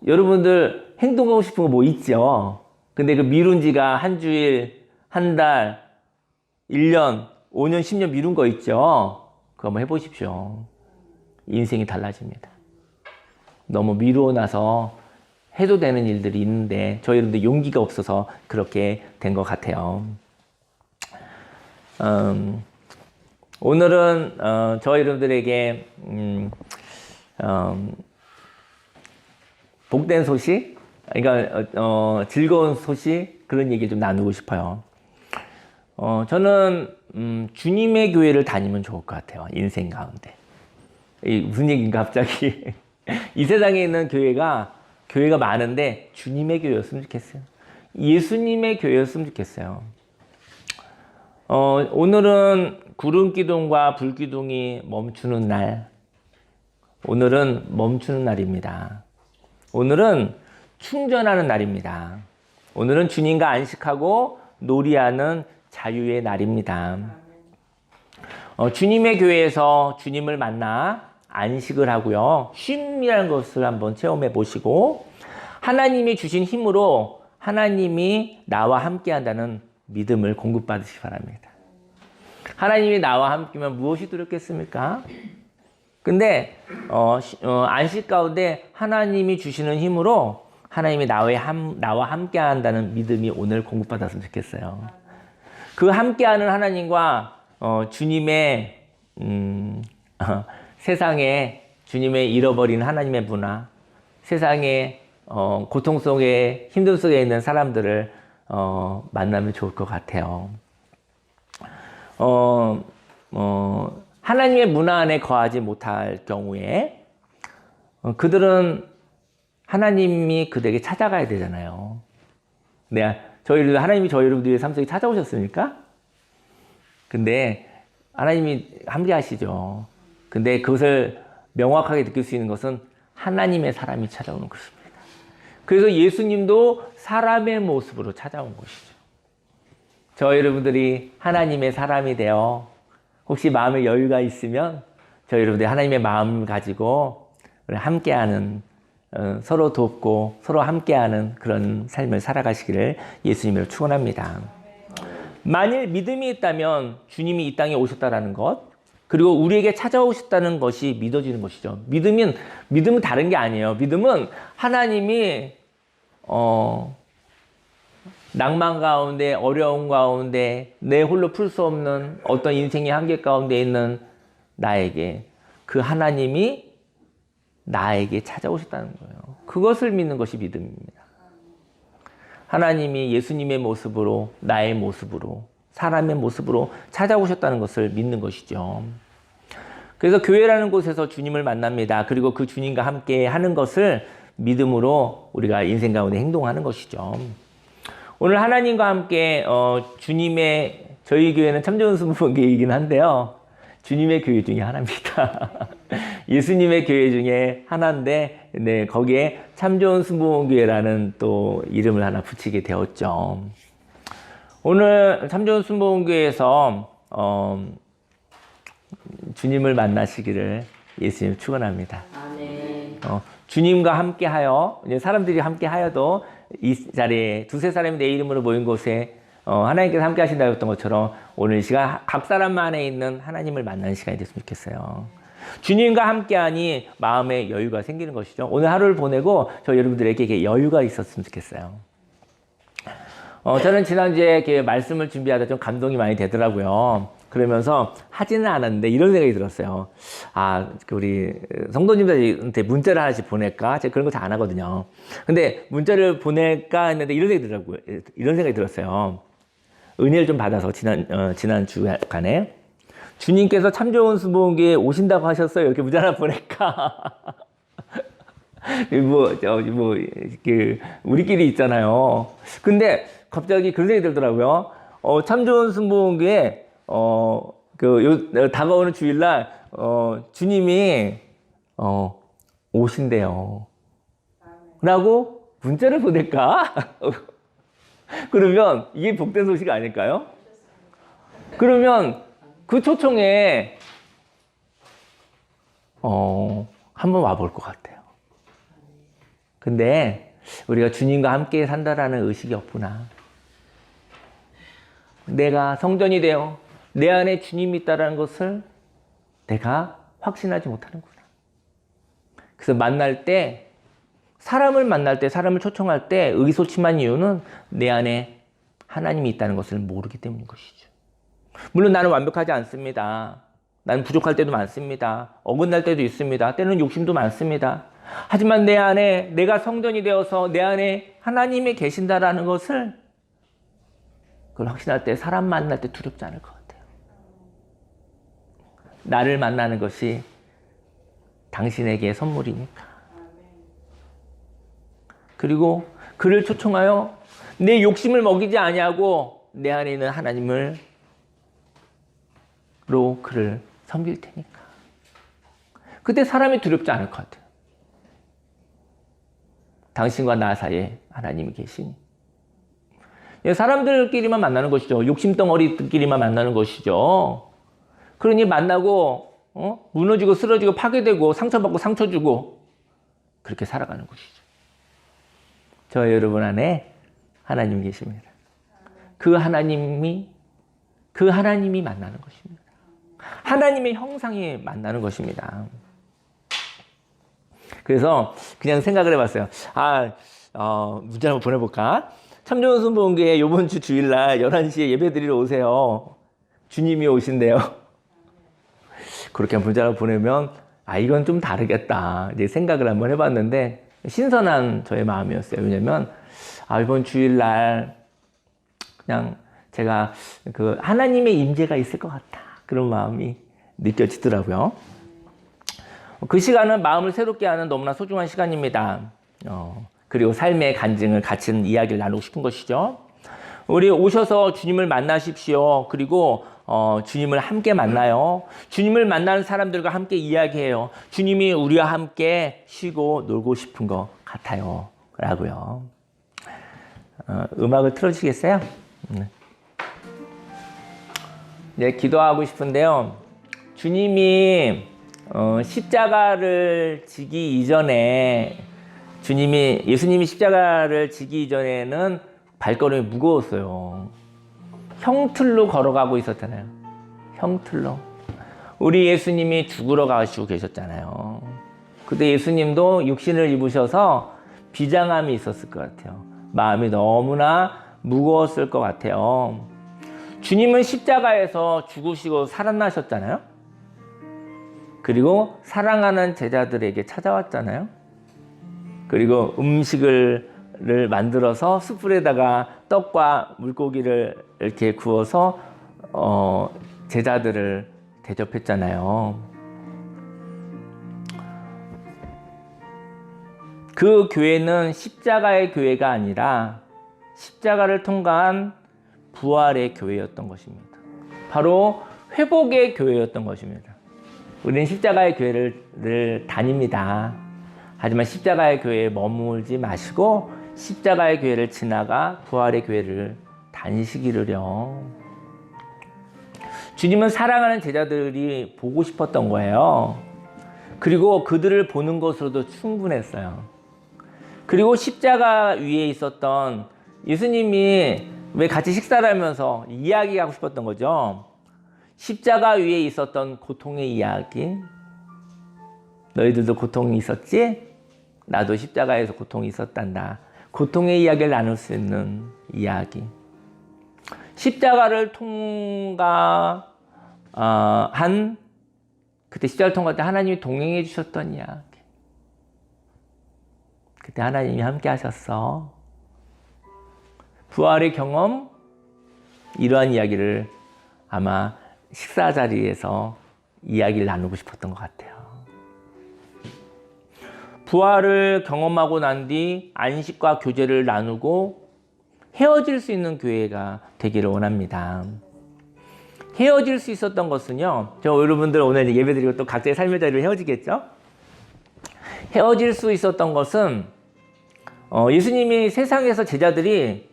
Speaker 1: 여러분들 행동하고 싶은 거 뭐 있죠? 근데 그 미룬 지가 한 주일, 한 달, 1년, 5년, 10년 미룬 거 있죠? 그거 한번 해보십시오. 인생이 달라집니다. 너무 미루어 놔서 해도 되는 일들이 있는데 저희 여러분들 용기가 없어서 그렇게 된 것 같아요. 오늘은 저희 여러분들에게 복된 소식, 그러니까 즐거운 소식 그런 얘기 좀 나누고 싶어요. 저는 주님의 교회를 다니면 좋을 것 같아요. 인생 가운데. 무슨 얘기인가 갑자기. 이 세상에 있는 교회가 많은데 주님의 교회였으면 좋겠어요. 예수님의 교회였으면 좋겠어요. 오늘은 구름기둥과 불기둥이 멈추는 날. 오늘은 멈추는 날입니다. 오늘은 충전하는 날입니다. 오늘은 주님과 안식하고 놀이하는 자유의 날입니다. 주님의 교회에서 주님을 만나 안식을 하고요. 쉼이라는 것을 한번 체험해 보시고 하나님이 주신 힘으로 하나님이 나와 함께 한다는 믿음을 공급받으시기 바랍니다. 하나님이 나와 함께면 무엇이 두렵겠습니까? 근데 안식 가운데 하나님이 주시는 힘으로 하나님이 나와 함께 한다는 믿음이 오늘 공급받았으면 좋겠어요. 그 함께하는 하나님과 주님의 세상에 주님의 잃어버린 하나님의 문화, 세상에 고통 속에 힘듦 속에 있는 사람들을 하나님을 좋을 것 같아요. 하나님의 문화 안에 거하지 못할 경우에 그들은 하나님이 그들에게 찾아가야 되잖아요. 하나님이 저희 여러분들의 삶 속에 찾아오셨습니까? 근데 하나님이 함께 하시죠. 근데 그것을 명확하게 느낄 수 있는 것은 하나님의 사람이 찾아오는 것입니다. 그래서 예수님도 사람의 모습으로 찾아온 것이죠. 저희 여러분들이 하나님의 사람이 되어 혹시 마음에 여유가 있으면 저희 여러분들이 하나님의 마음을 가지고 함께하는 서로 돕고 서로 함께하는 그런 삶을 살아가시기를 예수님으로 축원합니다. 만일 믿음이 있다면 주님이 이 땅에 오셨다라는 것, 그리고 우리에게 찾아오셨다는 것이 믿어지는 것이죠. 믿음은 다른 게 아니에요. 믿음은 하나님이 낭만 가운데, 어려움 가운데, 내 홀로 풀 수 없는 어떤 인생의 한계 가운데 있는 나에게 그 하나님이 나에게 찾아오셨다는 거예요. 그것을 믿는 것이 믿음입니다. 하나님이 예수님의 모습으로, 나의 모습으로, 사람의 모습으로 찾아오셨다는 것을 믿는 것이죠. 그래서 교회라는 곳에서 주님을 만납니다. 그리고 그 주님과 함께 하는 것을 믿음으로 우리가 인생 가운데 행동하는 것이죠. 오늘 하나님과 함께 저희 교회는 참전순복음교회이긴 한데요. 주님의 교회 중에 하나입니다. 예수님의 교회 중에 하나인데, 네, 거기에 참 좋은 순복음교회라는 또 이름을 하나 붙이게 되었죠. 오늘 참 좋은 순복음교회에서 주님을 만나시기를 예수님 축원합니다.
Speaker 2: 아멘.
Speaker 1: 주님과 함께하여, 사람들이 함께하여도 이 자리에 두세 사람이 내 이름으로 모인 곳에 하나님께서 함께 하신다 했던 것처럼 오늘 이 시간 각 사람 안에 있는 하나님을 만나는 시간이 됐으면 좋겠어요. 주님과 함께하니 마음에 여유가 생기는 것이죠. 오늘 하루를 보내고 저 여러분들에게 여유가 있었으면 좋겠어요. 저는 지난주에 이렇게 말씀을 준비하다 좀 감동이 많이 되더라고요. 그러면서 하지는 않았는데 이런 생각이 들었어요. 우리 성도님들한테 문자를 하나씩 보낼까? 제가 그런 거 잘 안 하거든요. 근데 문자를 보낼까 했는데 이런 생각이 들었어요. 은혜를 좀 받아서 지난 주간에 주님께서 참 좋은 순복음교회에 오신다고 하셨어요. 이렇게 문자 하나 보낼까? 우리끼리 있잖아요. 근데 갑자기 그런 생각이 들더라고요. 참 좋은 순복음교회 다가오는 주일날 주님이 오신대요. 라고 문자를 보낼까? 그러면 이게 복된 소식 아닐까요? 그러면 그 초청에 한번 와볼 것 같아요. 근데 우리가 주님과 함께 산다라는 의식이 없구나. 내가 성전이 되어 내 안에 주님이 있다는 것을 내가 확신하지 못하는구나. 그래서 사람을 만날 때, 사람을 초청할 때 의기소침한 이유는 내 안에 하나님이 있다는 것을 모르기 때문인 것이죠. 물론 나는 완벽하지 않습니다. 나는 부족할 때도 많습니다. 어긋날 때도 있습니다. 때로는 욕심도 많습니다. 하지만 내 안에 내가 성전이 되어서 내 안에 하나님이 계신다라는 것을 그걸 확신할 때 사람 만날 때 두렵지 않을 것 같아요. 나를 만나는 것이 당신에게 선물이니까. 그리고 그를 초청하여 내 욕심을 먹이지 아니하고 내 안에 있는 하나님으로 그를 섬길 테니까. 그때 사람이 두렵지 않을 것 같아요. 당신과 나 사이에 하나님이 계시니. 사람들끼리만 만나는 것이죠. 욕심덩어리들끼리만 만나는 것이죠. 그러니 만나고 무너지고 쓰러지고 파괴되고 상처받고 상처 주고 그렇게 살아가는 것이죠. 저 여러분 안에 하나님 계십니다. 그 하나님이 만나는 것입니다. 하나님의 형상이 만나는 것입니다. 그래서 그냥 생각을 해봤어요. 문자 한번 보내볼까? 참 좋은 순복음교회 이번 주 주일날 11시에 예배 드리러 오세요. 주님이 오신대요. 그렇게 문자를 보내면 이건 좀 다르겠다 이제 생각을 한번 해봤는데 신선한 저의 마음이었어요. 왜냐면 이번 주일날 그냥 제가 그 하나님의 임재가 있을 것 같다 그런 마음이 느껴지더라고요. 그 시간은 마음을 새롭게 하는 너무나 소중한 시간입니다. 그리고 삶의 간증을 같이 이야기를 나누고 싶은 것이죠. 우리 오셔서 주님을 만나십시오. 그리고 주님을 함께 만나요. 주님을 만나는 사람들과 함께 이야기해요. 주님이 우리와 함께 쉬고 놀고 싶은 것 같아요. 라고요. 음악을 틀어주시겠어요? 네, 기도하고 싶은데요. 주님이 십자가를 지기 이전에 예수님이 십자가를 지기 이전에는 발걸음이 무거웠어요. 형틀로 걸어가고 있었잖아요. 형틀로. 우리 예수님이 죽으러 가시고 계셨잖아요. 근데 예수님도 육신을 입으셔서 비장함이 있었을 것 같아요. 마음이 너무나 무거웠을 것 같아요. 주님은 십자가에서 죽으시고 살아나셨잖아요. 그리고 사랑하는 제자들에게 찾아왔잖아요. 그리고 음식을 만들어서 숯불에다가 떡과 물고기를 이렇게 구워서 제자들을 대접했잖아요. 그 교회는 십자가의 교회가 아니라 십자가를 통과한 부활의 교회였던 것입니다. 바로 회복의 교회였던 것입니다. 우리는 십자가의 교회를 다닙니다. 하지만 십자가의 교회에 머물지 마시고 십자가의 교회를 지나가 부활의 교회를 다니시기를요. 주님은 사랑하는 제자들이 보고 싶었던 거예요. 그리고 그들을 보는 것으로도 충분했어요. 그리고 십자가 위에 있었던 예수님이 왜 같이 식사를 하면서 이야기하고 싶었던 거죠. 십자가 위에 있었던 고통의 이야기. 너희들도 고통이 있었지? 나도 십자가에서 고통이 있었단다. 고통의 이야기를 나눌 수 있는 이야기. 십자가를 그때 십자가를 통과할 때 하나님이 동행해 주셨던 이야기. 그때 하나님이 함께 하셨어. 부활의 경험, 이러한 이야기를 아마 식사 자리에서 이야기를 나누고 싶었던 것 같아요. 부활을 경험하고 난 뒤 안식과 교제를 나누고 헤어질 수 있는 교회가 되기를 원합니다. 헤어질 수 있었던 것은요, 여러분들 오늘 예배드리고 또 각자의 삶의 자리로 헤어지겠죠? 헤어질 수 있었던 것은 예수님이 세상에서 제자들이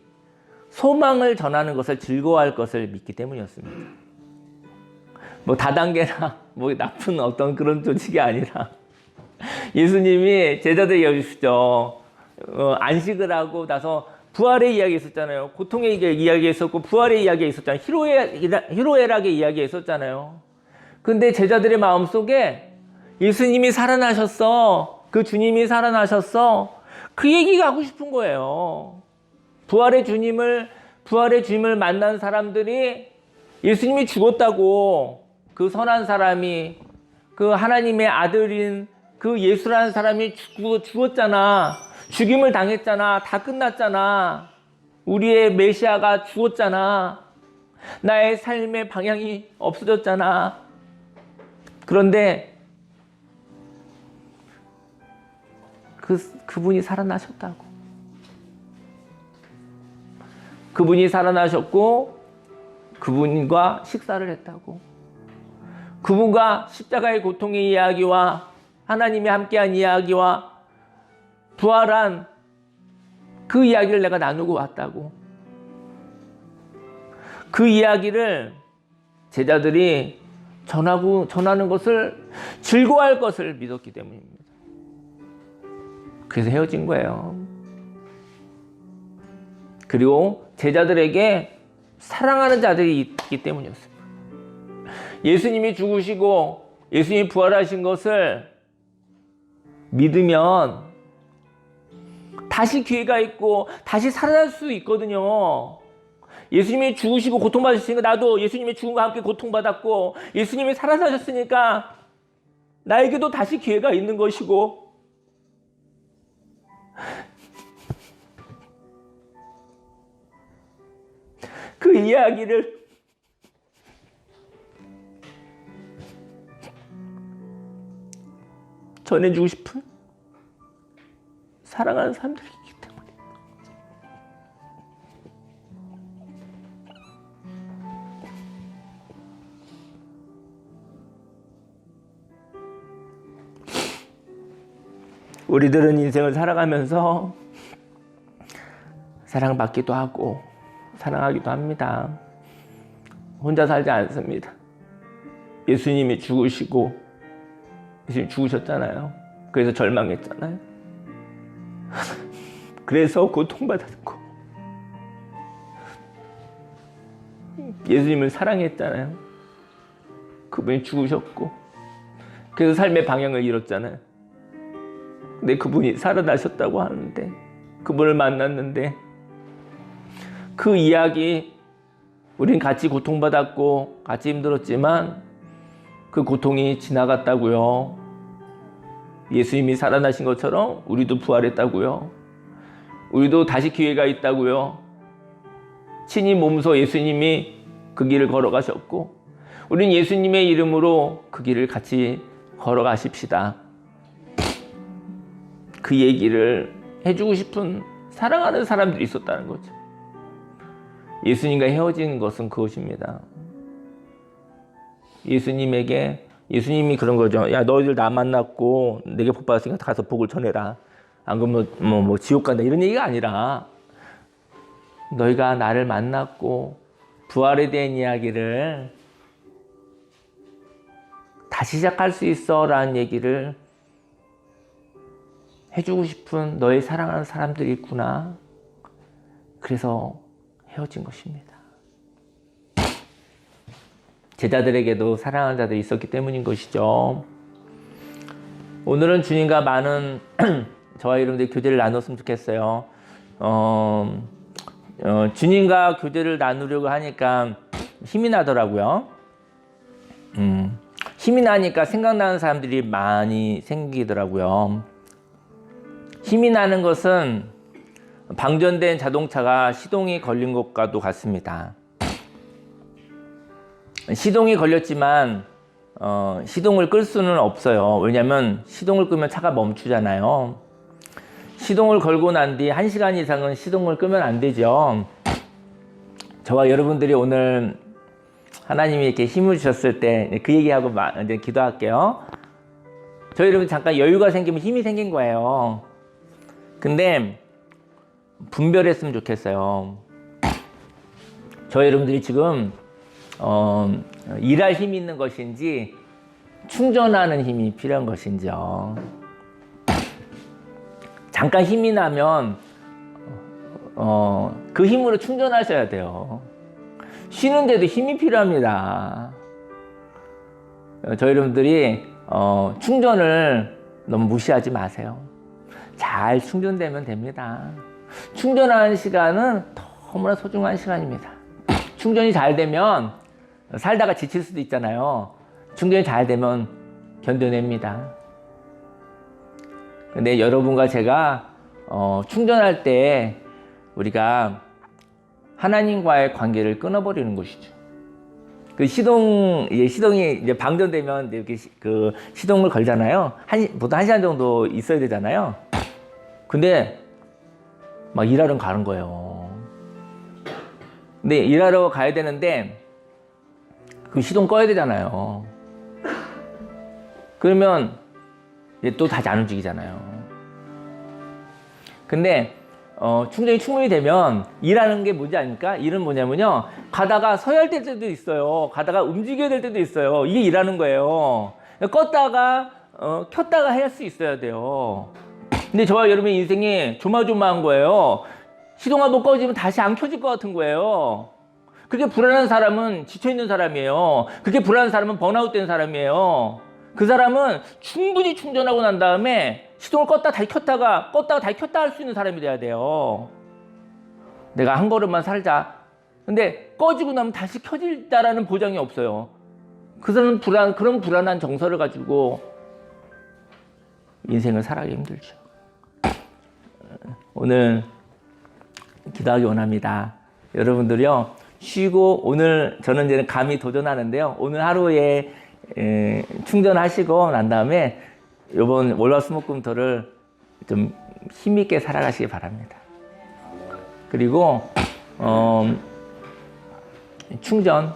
Speaker 1: 소망을 전하는 것을 즐거워할 것을 믿기 때문이었습니다. 뭐 다단계나 뭐 나쁜 어떤 그런 조직이 아니라 예수님이 제자들에게 여주시죠. 안식을 하고 나서 부활의 이야기 있었잖아요. 고통의 이야기 있었고 부활의 이야기 있었잖아요. 희로애락의 이야기 있었잖아요. 근데 제자들의 마음속에 예수님이 살아나셨어. 그 주님이 살아나셨어. 그 얘기가 하고 싶은 거예요. 부활의 주님을 만난 사람들이 예수님이 죽었다고, 그 선한 사람이, 그 하나님의 아들인 그 예수라는 사람이 죽었잖아. 죽임을 당했잖아. 다 끝났잖아. 우리의 메시아가 죽었잖아. 나의 삶의 방향이 없어졌잖아. 그런데 그분이 살아나셨다고. 그분이 살아나셨고 그분과 식사를 했다고. 그분과 십자가의 고통의 이야기와 하나님이 함께한 이야기와 부활한 그 이야기를 내가 나누고 왔다고. 그 이야기를 제자들이 전하는 것을 즐거워할 것을 믿었기 때문입니다. 그래서 헤어진 거예요. 그리고 제자들에게 사랑하는 자들이 있기 때문이었습니다. 예수님이 죽으시고 예수님이 부활하신 것을 믿으면 다시 기회가 있고 다시 살아날 수 있거든요. 예수님이 죽으시고 고통받으셨으니까 나도 예수님의 죽음과 함께 고통받았고 예수님이 살아나셨으니까 나에게도 다시 기회가 있는 것이고, 그 이야기를 전해주고 싶은 사랑하는 사람들이기 때문에. 우리들은 인생을 살아가면서 사랑받기도 하고 사랑하기도 합니다. 혼자 살지 않습니다. 예수님이 죽으시고 예수님 죽으셨잖아요. 그래서 절망했잖아요. 그래서 고통받았고 예수님을 사랑했잖아요. 그분이 죽으셨고 그래서 삶의 방향을 잃었잖아요. 근데 그분이 살아나셨다고 하는데, 그분을 만났는데 그 이야기, 우린 같이 고통받았고 같이 힘들었지만 그 고통이 지나갔다고요. 예수님이 살아나신 것처럼 우리도 부활했다고요. 우리도 다시 기회가 있다고요. 친히 몸소 예수님이 그 길을 걸어가셨고 우린 예수님의 이름으로 그 길을 같이 걸어가십시다. 그 얘기를 해주고 싶은 사랑하는 사람들이 있었다는 거죠. 예수님과 헤어진 것은 그것입니다. 예수님이 그런 거죠. 야, 너희들 나 만났고 내게 복 받았으니까 가서 복을 전해라. 안 그러면 뭐 지옥 간다 이런 얘기가 아니라, 너희가 나를 만났고 부활에 대한 이야기를 다시 시작할 수 있어 라는 얘기를 해주고 싶은 너의 사랑하는 사람들이 있구나. 그래서 헤어진 것입니다. 제자들에게도 사랑하는 자들이 있었기 때문인 것이죠. 오늘은 주님과 많은 저와 여러분들이 교제를 나눴으면 좋겠어요. 주님과 교제를 나누려고 하니까 힘이 나더라고요. 힘이 나니까 생각나는 사람들이 많이 생기더라고요. 힘이 나는 것은 방전된 자동차가 시동이 걸린 것과도 같습니다. 시동이 걸렸지만 시동을 끌 수는 없어요. 왜냐하면 시동을 끄면 차가 멈추잖아요. 시동을 걸고 난 뒤 1시간 이상은 시동을 끄면 안 되죠. 저와 여러분들이 오늘 하나님이 이렇게 힘을 주셨을 때 그 얘기하고 이제 기도할게요. 저희 여러분 잠깐 여유가 생기면 힘이 생긴 거예요. 근데 분별했으면 좋겠어요. 저희 여러분들이 지금 일할 힘이 있는 것인지 충전하는 힘이 필요한 것인지요. 잠깐 힘이 나면 그 힘으로 충전하셔야 돼요. 쉬는데도 힘이 필요합니다. 저희 여러분들이 충전을 너무 무시하지 마세요. 잘 충전되면 됩니다. 충전하는 시간은 너무나 소중한 시간입니다. 충전이 잘 되면 살다가 지칠 수도 있잖아요. 충전이 잘 되면 견뎌냅니다. 근데 여러분과 제가 충전할 때 우리가 하나님과의 관계를 끊어버리는 것이죠. 그 시동이 이제 방전되면 이렇게 그 시동을 걸잖아요. 보통 1시간 정도 있어야 되잖아요. 근데 막 일하러 가는 거예요. 근데 일하러 가야 되는데 그 시동 꺼야 되잖아요. 그러면 이제 또 다시 안 움직이잖아요. 근데 충전이 충분히 되면 일하는 게 뭔지 아닙니까? 일은 뭐냐면요, 가다가 서야 할 때도 있어요. 가다가 움직여야 될 때도 있어요. 이게 일하는 거예요. 껐다가 켰다가 할 수 있어야 돼요. 근데 저와 여러분의 인생이 조마조마한 거예요. 시동 한번 꺼지면 다시 안 켜질 것 같은 거예요. 그렇게 불안한 사람은 지쳐있는 사람이에요. 그렇게 불안한 사람은 번아웃 된 사람이에요. 그 사람은 충분히 충전하고 난 다음에 시동을 껐다 다시 켰다가 껐다가 다시 켰다 할 수 있는 사람이 돼야 돼요. 내가 한 걸음만 살자. 근데 꺼지고 나면 다시 켜질다라는 보장이 없어요. 그 사람은 그런 불안한 정서를 가지고 인생을 살아가기 힘들죠. 오늘 기도하기 원합니다. 여러분들이요, 쉬고, 오늘 저는 이제 감히 도전하는데요. 오늘 하루에 충전하시고 난 다음에 이번 월화수목금토를 좀 힘있게 살아가시기 바랍니다. 그리고 충전,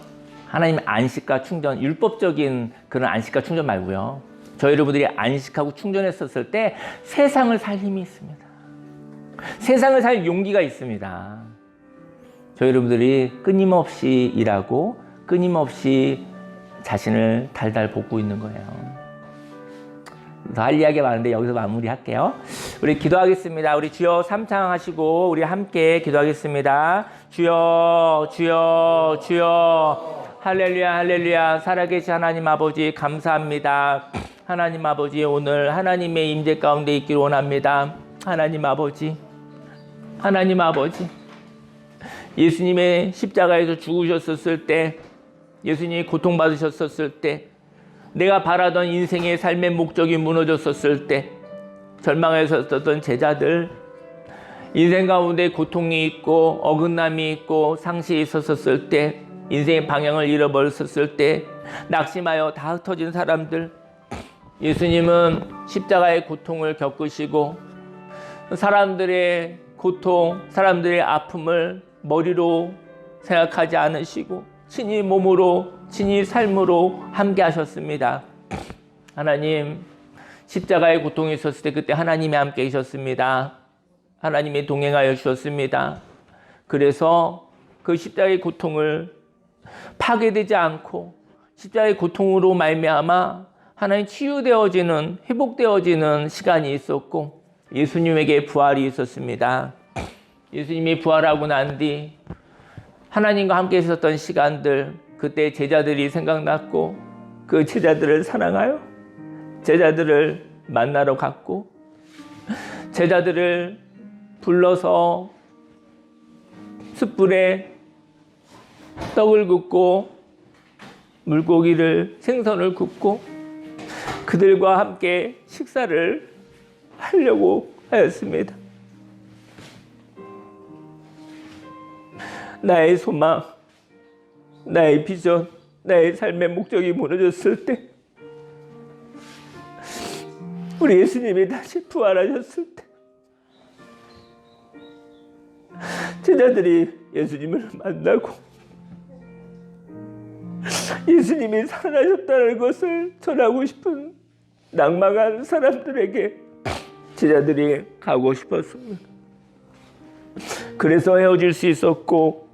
Speaker 1: 하나님 안식과 충전, 율법적인 그런 안식과 충전 말고요. 저희 여러분들이 안식하고 충전했었을 때 세상을 살 힘이 있습니다. 세상을 살 용기가 있습니다. 저희 여러분들이 끊임없이 일하고 끊임없이 자신을 달달 볶고 있는 거예요. 더 할 이야기가 많은데 여기서 마무리할게요. 우리 기도하겠습니다. 우리 주여 삼창하시고 우리 함께 기도하겠습니다. 주여 주여 주여 할렐루야 할렐루야. 살아계신 하나님 아버지 감사합니다. 하나님 아버지 오늘 하나님의 임재 가운데 있기를 원합니다. 하나님 아버지 예수님의 십자가에서 죽으셨었을 때, 예수님이 고통받으셨었을 때, 내가 바라던 인생의 삶의 목적이 무너졌었을 때, 절망했었던 제자들, 인생 가운데 고통이 있고 어긋남이 있고 상실이 있었을 때, 인생의 방향을 잃어버렸을 때, 낙심하여 다 흩어진 사람들, 예수님은 십자가의 고통을 겪으시고 사람들의 고통, 사람들의 아픔을 머리로 생각하지 않으시고 친히 몸으로, 친히 삶으로 함께 하셨습니다. 하나님, 십자가의 고통이 있었을 때 그때 하나님이 함께 계셨습니다. 하나님이 동행하여 주셨습니다. 그래서 그 십자가의 고통을 파괴되지 않고 십자가의 고통으로 말미암아 하나님 치유되어지는, 회복되어지는 시간이 있었고 예수님에게 부활이 있었습니다. 예수님이 부활하고 난 뒤 하나님과 함께 있었던 시간들, 그때 제자들이 생각났고 그 제자들을 사랑하여 제자들을 만나러 갔고 제자들을 불러서 숯불에 떡을 굽고 물고기를, 생선을 굽고 그들과 함께 식사를 하려고 하였습니다. 나의 소망, 나의 비전, 나의 삶의 목적이 무너졌을 때, 우리 예수님이 다시 부활하셨을 때, 제자들이 예수님을 만나고 예수님이 살아나셨다는 것을 전하고 싶은 낭망한 사람들에게 제자들이 가고 싶었습니다. 그래서 헤어질 수 있었고,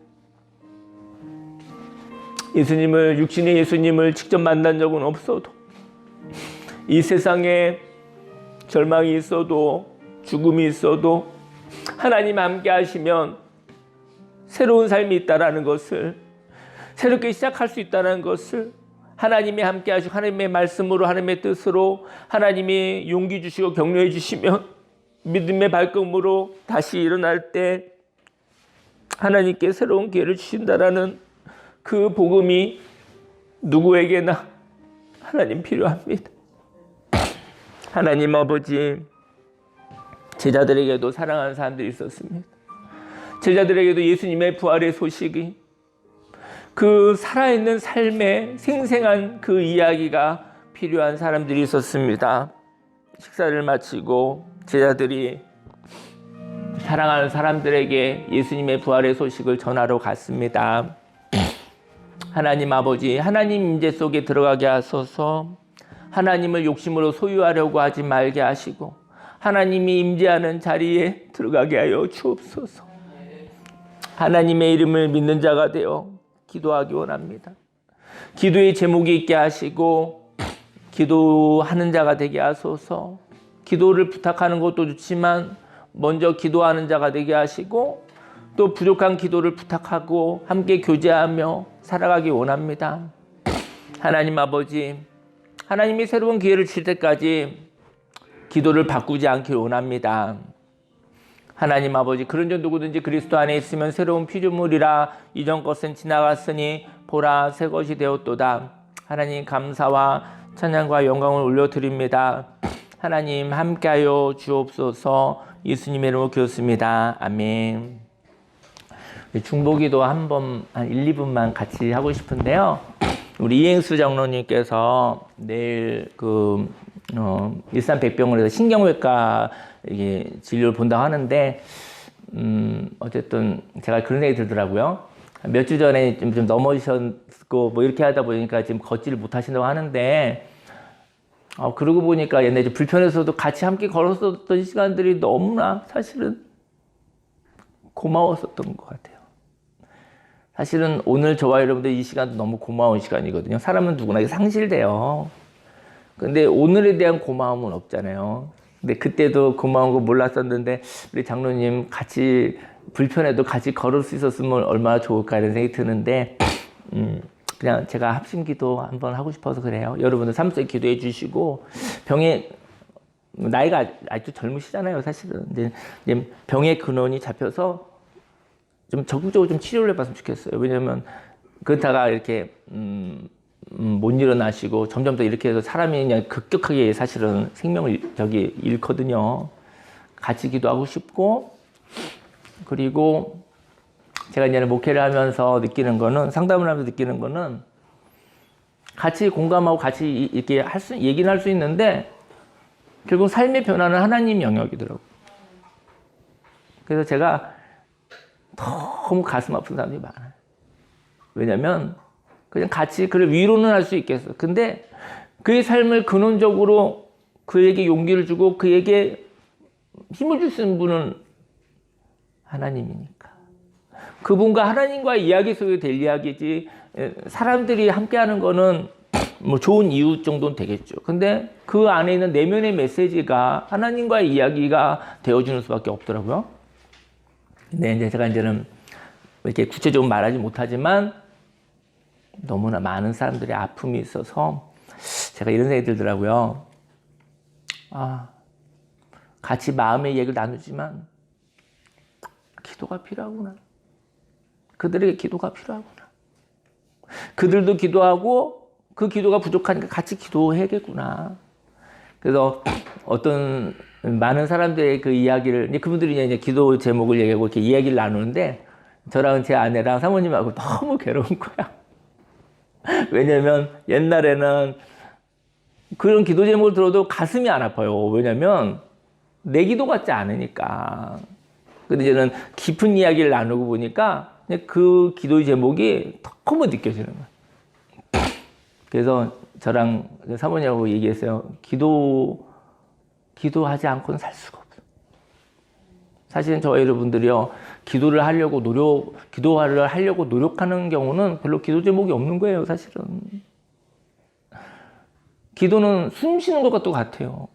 Speaker 1: 예수님을, 육신의 예수님을 직접 만난 적은 없어도, 이 세상에 절망이 있어도, 죽음이 있어도 하나님 함께 하시면 새로운 삶이 있다는 것을, 새롭게 시작할 수 있다는 것을, 하나님이 함께 하시고 하나님의 말씀으로, 하나님의 뜻으로 하나님이 용기 주시고 격려해 주시면 믿음의 발걸음으로 다시 일어날 때 하나님께 새로운 기회를 주신다라는 그 복음이 누구에게나 하나님 필요합니다. 하나님 아버지, 제자들에게도 사랑하는 사람들이 있었습니다. 제자들에게도 예수님의 부활의 소식이, 그 살아있는 삶의 생생한 그 이야기가 필요한 사람들이 있었습니다. 식사를 마치고 제자들이 사랑하는 사람들에게 예수님의 부활의 소식을 전하러 갔습니다. 하나님 아버지, 하나님 임재 속에 들어가게 하소서. 하나님을 욕심으로 소유하려고 하지 말게 하시고 하나님이 임재하는 자리에 들어가게 하여 주옵소서. 하나님의 이름을 믿는 자가 되어 기도하기 원합니다. 기도의 제목이 있게 하시고 기도하는 자가 되게 하소서. 기도를 부탁하는 것도 좋지만 먼저 기도하는 자가 되게 하시고 또 부족한 기도를 부탁하고 함께 교제하며 살아가기 원합니다. 하나님 아버지, 하나님이 새로운 기회를 주실 때까지 기도를 바꾸지 않기를 원합니다. 하나님 아버지, 그런 자 누구든지 그리스도 안에 있으면 새로운 피조물이라, 이전 것은 지나갔으니 보라 새 것이 되었도다. 하나님 감사와 찬양과 영광을 올려드립니다. 하나님 함께하여 주옵소서. 예수님의 이름으로 기도했습니다. 아멘. 중보기도 한 1, 2분만 같이 하고 싶은데요. 우리 이행수 장로님께서 내일 일산백병원에서 신경외과 이게 진료를 본다고 하는데, 어쨌든 제가 그런 생각이 들더라고요. 몇 주 전에 좀 넘어지셨고, 뭐 이렇게 하다 보니까 지금 걷지를 못 하신다고 하는데, 그러고 보니까 옛날에 좀 불편해서도 같이 함께 걸었었던 시간들이 너무나 사실은 고마웠었던 것 같아요. 사실은 오늘 저와 여러분들 이 시간도 너무 고마운 시간이거든요. 사람은 누구나 상실돼요. 근데 오늘에 대한 고마움은 없잖아요. 근데 그때도 고마운 거 몰랐었는데 우리 장로님 같이 불편해도 같이 걸을 수 있었으면 얼마나 좋을까 이런 생각이 드는데 그냥 제가 합심기도 한번 하고 싶어서 그래요. 여러분들 삶 속에 기도해 주시고 병에 나이가 아직도 젊으시잖아요. 사실은 이제 병의 근원이 잡혀서 좀 적극적으로 좀 치료를 해봤으면 좋겠어요. 왜냐면 그러다가 이렇게 못 일어나시고 점점 더 이렇게 해서 사람이 그냥 급격하게 사실은 생명을 잃거든요. 같이 기도하고 싶고, 그리고 제가 이제 목회를 하면서 느끼는 거는, 상담을 하면서 느끼는 거는 같이 공감하고 같이 이렇게 얘기는 할 수 있는데 결국 삶의 변화는 하나님 영역이더라고요. 그래서 제가 너무 가슴 아픈 사람들이 많아요. 왜냐면 그냥 같이 그를 위로는 할 수 있겠어. 근데 그의 삶을 근원적으로 그에게 용기를 주고 그에게 힘을 줄 수 있는 분은 하나님이니까. 그분과 하나님과의 이야기 속에 될 이야기지, 사람들이 함께하는 거는 뭐 좋은 이유 정도는 되겠죠. 근데 그 안에 있는 내면의 메시지가 하나님과의 이야기가 되어주는 수밖에 없더라고요. 근데 이제 제가 이제는 이렇게 구체적으로 말하지 못하지만 너무나 많은 사람들의 아픔이 있어서 제가 이런 생각이 들더라고요. 같이 마음의 얘기를 나누지만 기도가 필요하구나. 그들에게 기도가 필요하구나. 그들도 기도하고 그 기도가 부족하니까 같이 기도해야겠구나. 그래서 어떤 많은 사람들의 그 이야기를, 이제 그분들이 이제 기도 제목을 얘기하고 이렇게 이야기를 나누는데 저랑 제 아내랑 사모님하고 너무 괴로운 거야. 왜냐면 옛날에는 그런 기도 제목을 들어도 가슴이 안 아파요. 왜냐면 내 기도 같지 않으니까. 근데 이제는 깊은 이야기를 나누고 보니까 그 기도의 제목이 너무 느껴지는 거야. 그래서 저랑 사모님하고 얘기했어요. 기도하지 않고는 살 수가 없어. 사실은 저 여러분들이요, 기도를 하려고 노력하는 경우는 별로 기도 제목이 없는 거예요, 사실은. 기도는 숨 쉬는 것과 같아요.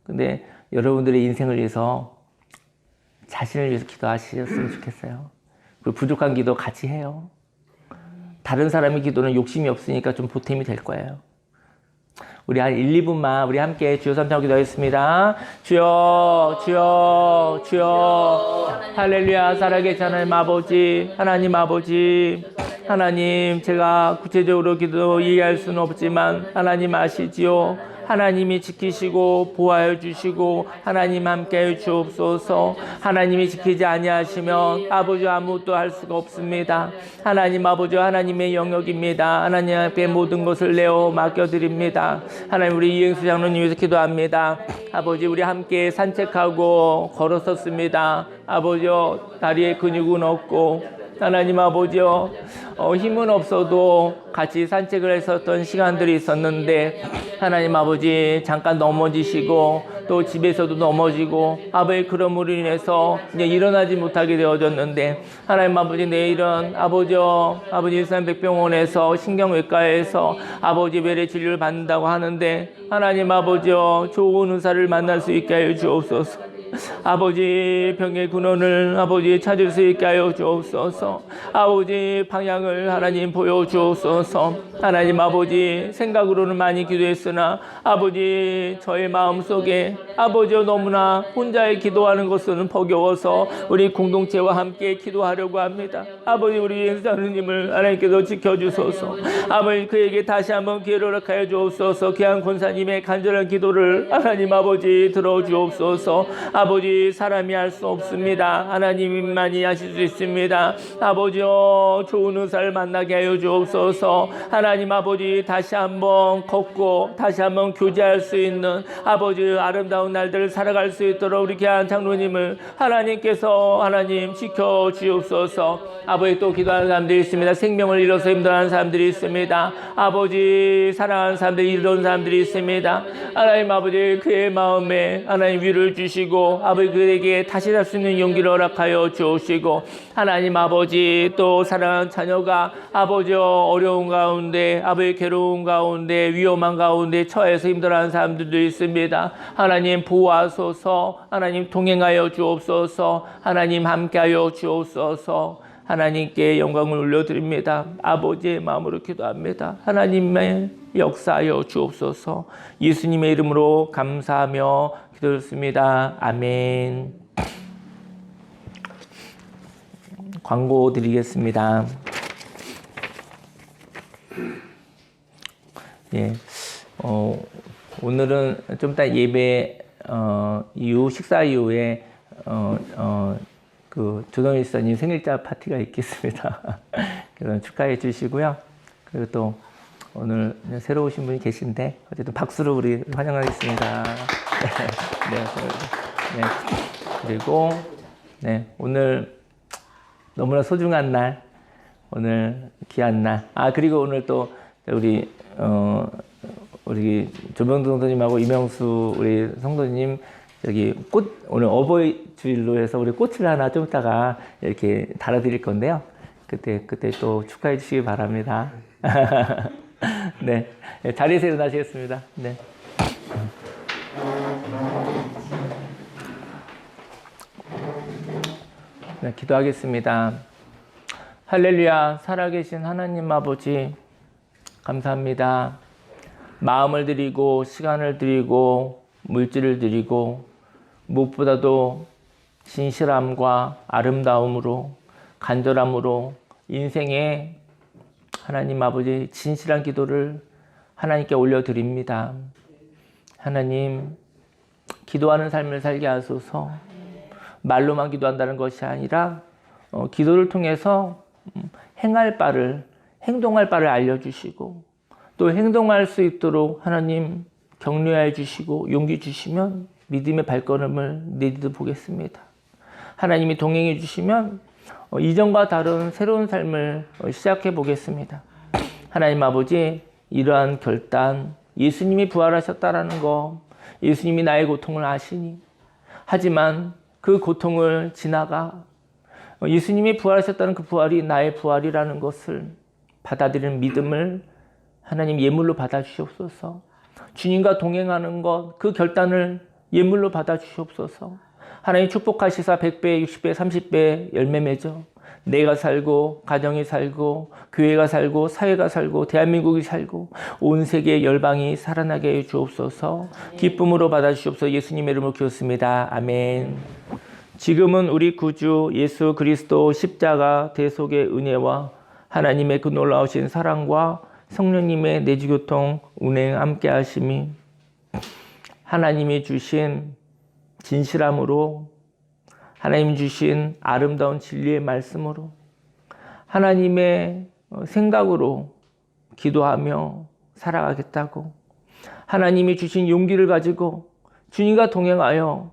Speaker 1: 근데 여러분들의 인생을 위해서, 자신을 위해서 기도하셨으면 좋겠어요. 그리고 부족한 기도 같이 해요. 다른 사람의 기도는 욕심이 없으니까 좀 보탬이 될 거예요. 우리 한 1, 2분만 우리 함께 주여 삼창 기도하겠습니다. 주여, 주여, 주여. 할렐루야. 살아계신 하나님 아버지, 하나님 아버지, 하나님, 제가 구체적으로 기도 이해할 수는 없지만 하나님 아시지요. 하나님이 지키시고 보호하여 주시고 하나님 함께해 주옵소서. 하나님이 지키지 아니하시면 아버지 아무것도 할 수가 없습니다. 하나님 아버지 하나님의 영역입니다. 하나님 앞에 모든 것을 내어 맡겨드립니다. 하나님 우리 이행수 장로님 위해서 기도합니다. 아버지 우리 함께 산책하고 걸었었습니다. 아버지요 다리에 근육은 없고 하나님 아버지요 힘은 없어도 같이 산책을 했었던 시간들이 있었는데 하나님 아버지 잠깐 넘어지시고 또 집에서도 넘어지고 아버지 그럼으로 인해서 이제 일어나지 못하게 되어졌는데 하나님 아버지 내일은 아버지요 아버지 일산백병원에서 신경외과에서 아버지 외래 진료를 받는다고 하는데 하나님 아버지요 좋은 의사를 만날 수 있게 하여 주옵소서. 아버지 병의 근원을 아버지 찾을 수 있게 하여 주옵소서. 아버지 방향을 하나님 보여주옵소서. 하나님 아버지 생각으로는 많이 기도했으나 아버지 저의 마음속에 아버지 너무나 혼자 기도하는 것은 버거워서 우리 공동체와 함께 기도하려고 합니다. 아버지 우리 행사님을 하나님께서 지켜주소서. 아버지 그에게 다시 한번 기회를 허락하여 주옵소서. 귀한 권사님의 간절한 기도를 하나님 아버지 들어주옵소서. 아버지 사람이 할 수 없습니다. 하나님만이 하실 수 있습니다. 아버지요 좋은 의사를 만나게 하여 주옵소서. 하나님 아버지 다시 한번 걷고 다시 한번 교제할 수 있는 아버지 아름다운 날들을 살아갈 수 있도록 우리 귀한 장로님을 하나님께서 하나님 지켜 주옵소서. 아버지 또 기도하는 사람들이 있습니다. 생명을 잃어서 힘들어하는 사람들이 있습니다. 아버지 사랑하는 사람들이 이런 사람들이 있습니다. 하나님 아버지 그의 마음에 하나님 위를 주시고 아버지 그에게 다시 살 수 있는 용기를 허락하여 주시고 하나님 아버지 또 사랑하는 자녀가 아버지 어려운 가운데 아버지 괴로운 가운데 위험한 가운데 처해서 힘들어하는 사람들도 있습니다. 하나님 보호하소서. 하나님 동행하여 주옵소서. 하나님 함께하여 주옵소서. 하나님께 영광을 올려드립니다. 아버지의 마음으로 기도합니다. 하나님의 역사하여 주옵소서. 예수님의 이름으로 감사하며 기도했습니다. 아멘. 광고 드리겠습니다. 예, 오늘은 좀 이따 예배 이후 식사 이후에 그 조동일 지사님 생일자 파티가 있겠습니다. 그래서 축하해 주시고요. 그리고 또 오늘 새로 오신 분이 계신데 어쨌든 박수로 우리 환영하겠습니다. 네. 그리고 네, 오늘 너무나 소중한 날, 오늘 귀한 날. 그리고 오늘 또 우리 조병동 성도님하고 이명수 우리 성도님 여기 꽃 오늘 어버이 주일로 해서 우리 꽃을 하나 좀 이따가 이렇게 달아드릴 건데요. 그때 또 축하해 주시기 바랍니다. 네, 자리에서 일어나시겠습니다. 네. 네, 기도하겠습니다. 할렐루야, 살아계신 하나님 아버지 감사합니다. 마음을 드리고 시간을 드리고 물질을 드리고 무엇보다도 진실함과 아름다움으로 간절함으로 인생의 하나님 아버지 진실한 기도를 하나님께 올려드립니다. 하나님 기도하는 삶을 살게 하소서. 말로만 기도한다는 것이 아니라 기도를 통해서 행할 바를 행동할 바를 알려주시고 또 행동할 수 있도록 하나님 격려해 주시고 용기 주시면 믿음의 발걸음을 내디뎌 보겠습니다. 하나님이 동행해 주시면 이전과 다른 새로운 삶을 시작해 보겠습니다. 하나님 아버지 이러한 결단 예수님이 부활하셨다라는 거 예수님이 나의 고통을 아시니 하지만 그 고통을 지나가 예수님이 부활하셨다는 그 부활이 나의 부활이라는 것을 받아들이는 믿음을 하나님 예물로 받아주시옵소서. 주님과 동행하는 것, 그 결단을 예물로 받아주시옵소서. 하나님 축복하시사 100배, 60배, 30배 열매 맺어 내가 살고 가정이 살고 교회가 살고 사회가 살고 대한민국이 살고 온 세계 열방이 살아나게 해 주옵소서. 기쁨으로 받아주시옵소서. 예수님의 이름으로 기도했습니다. 아멘. 지금은 우리 구주 예수 그리스도 십자가 대속의 은혜와 하나님의 그 놀라우신 사랑과 성령님의 내주교통 운행 함께 하심이 하나님이 주신 진실함으로 하나님이 주신 아름다운 진리의 말씀으로 하나님의 생각으로 기도하며 살아가겠다고 하나님이 주신 용기를 가지고 주님과 동행하여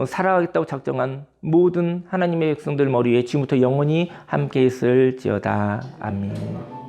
Speaker 1: 살아가겠다고 작정한 모든 하나님의 백성들 머리에 지금부터 영원히 함께 있을지어다. 아멘.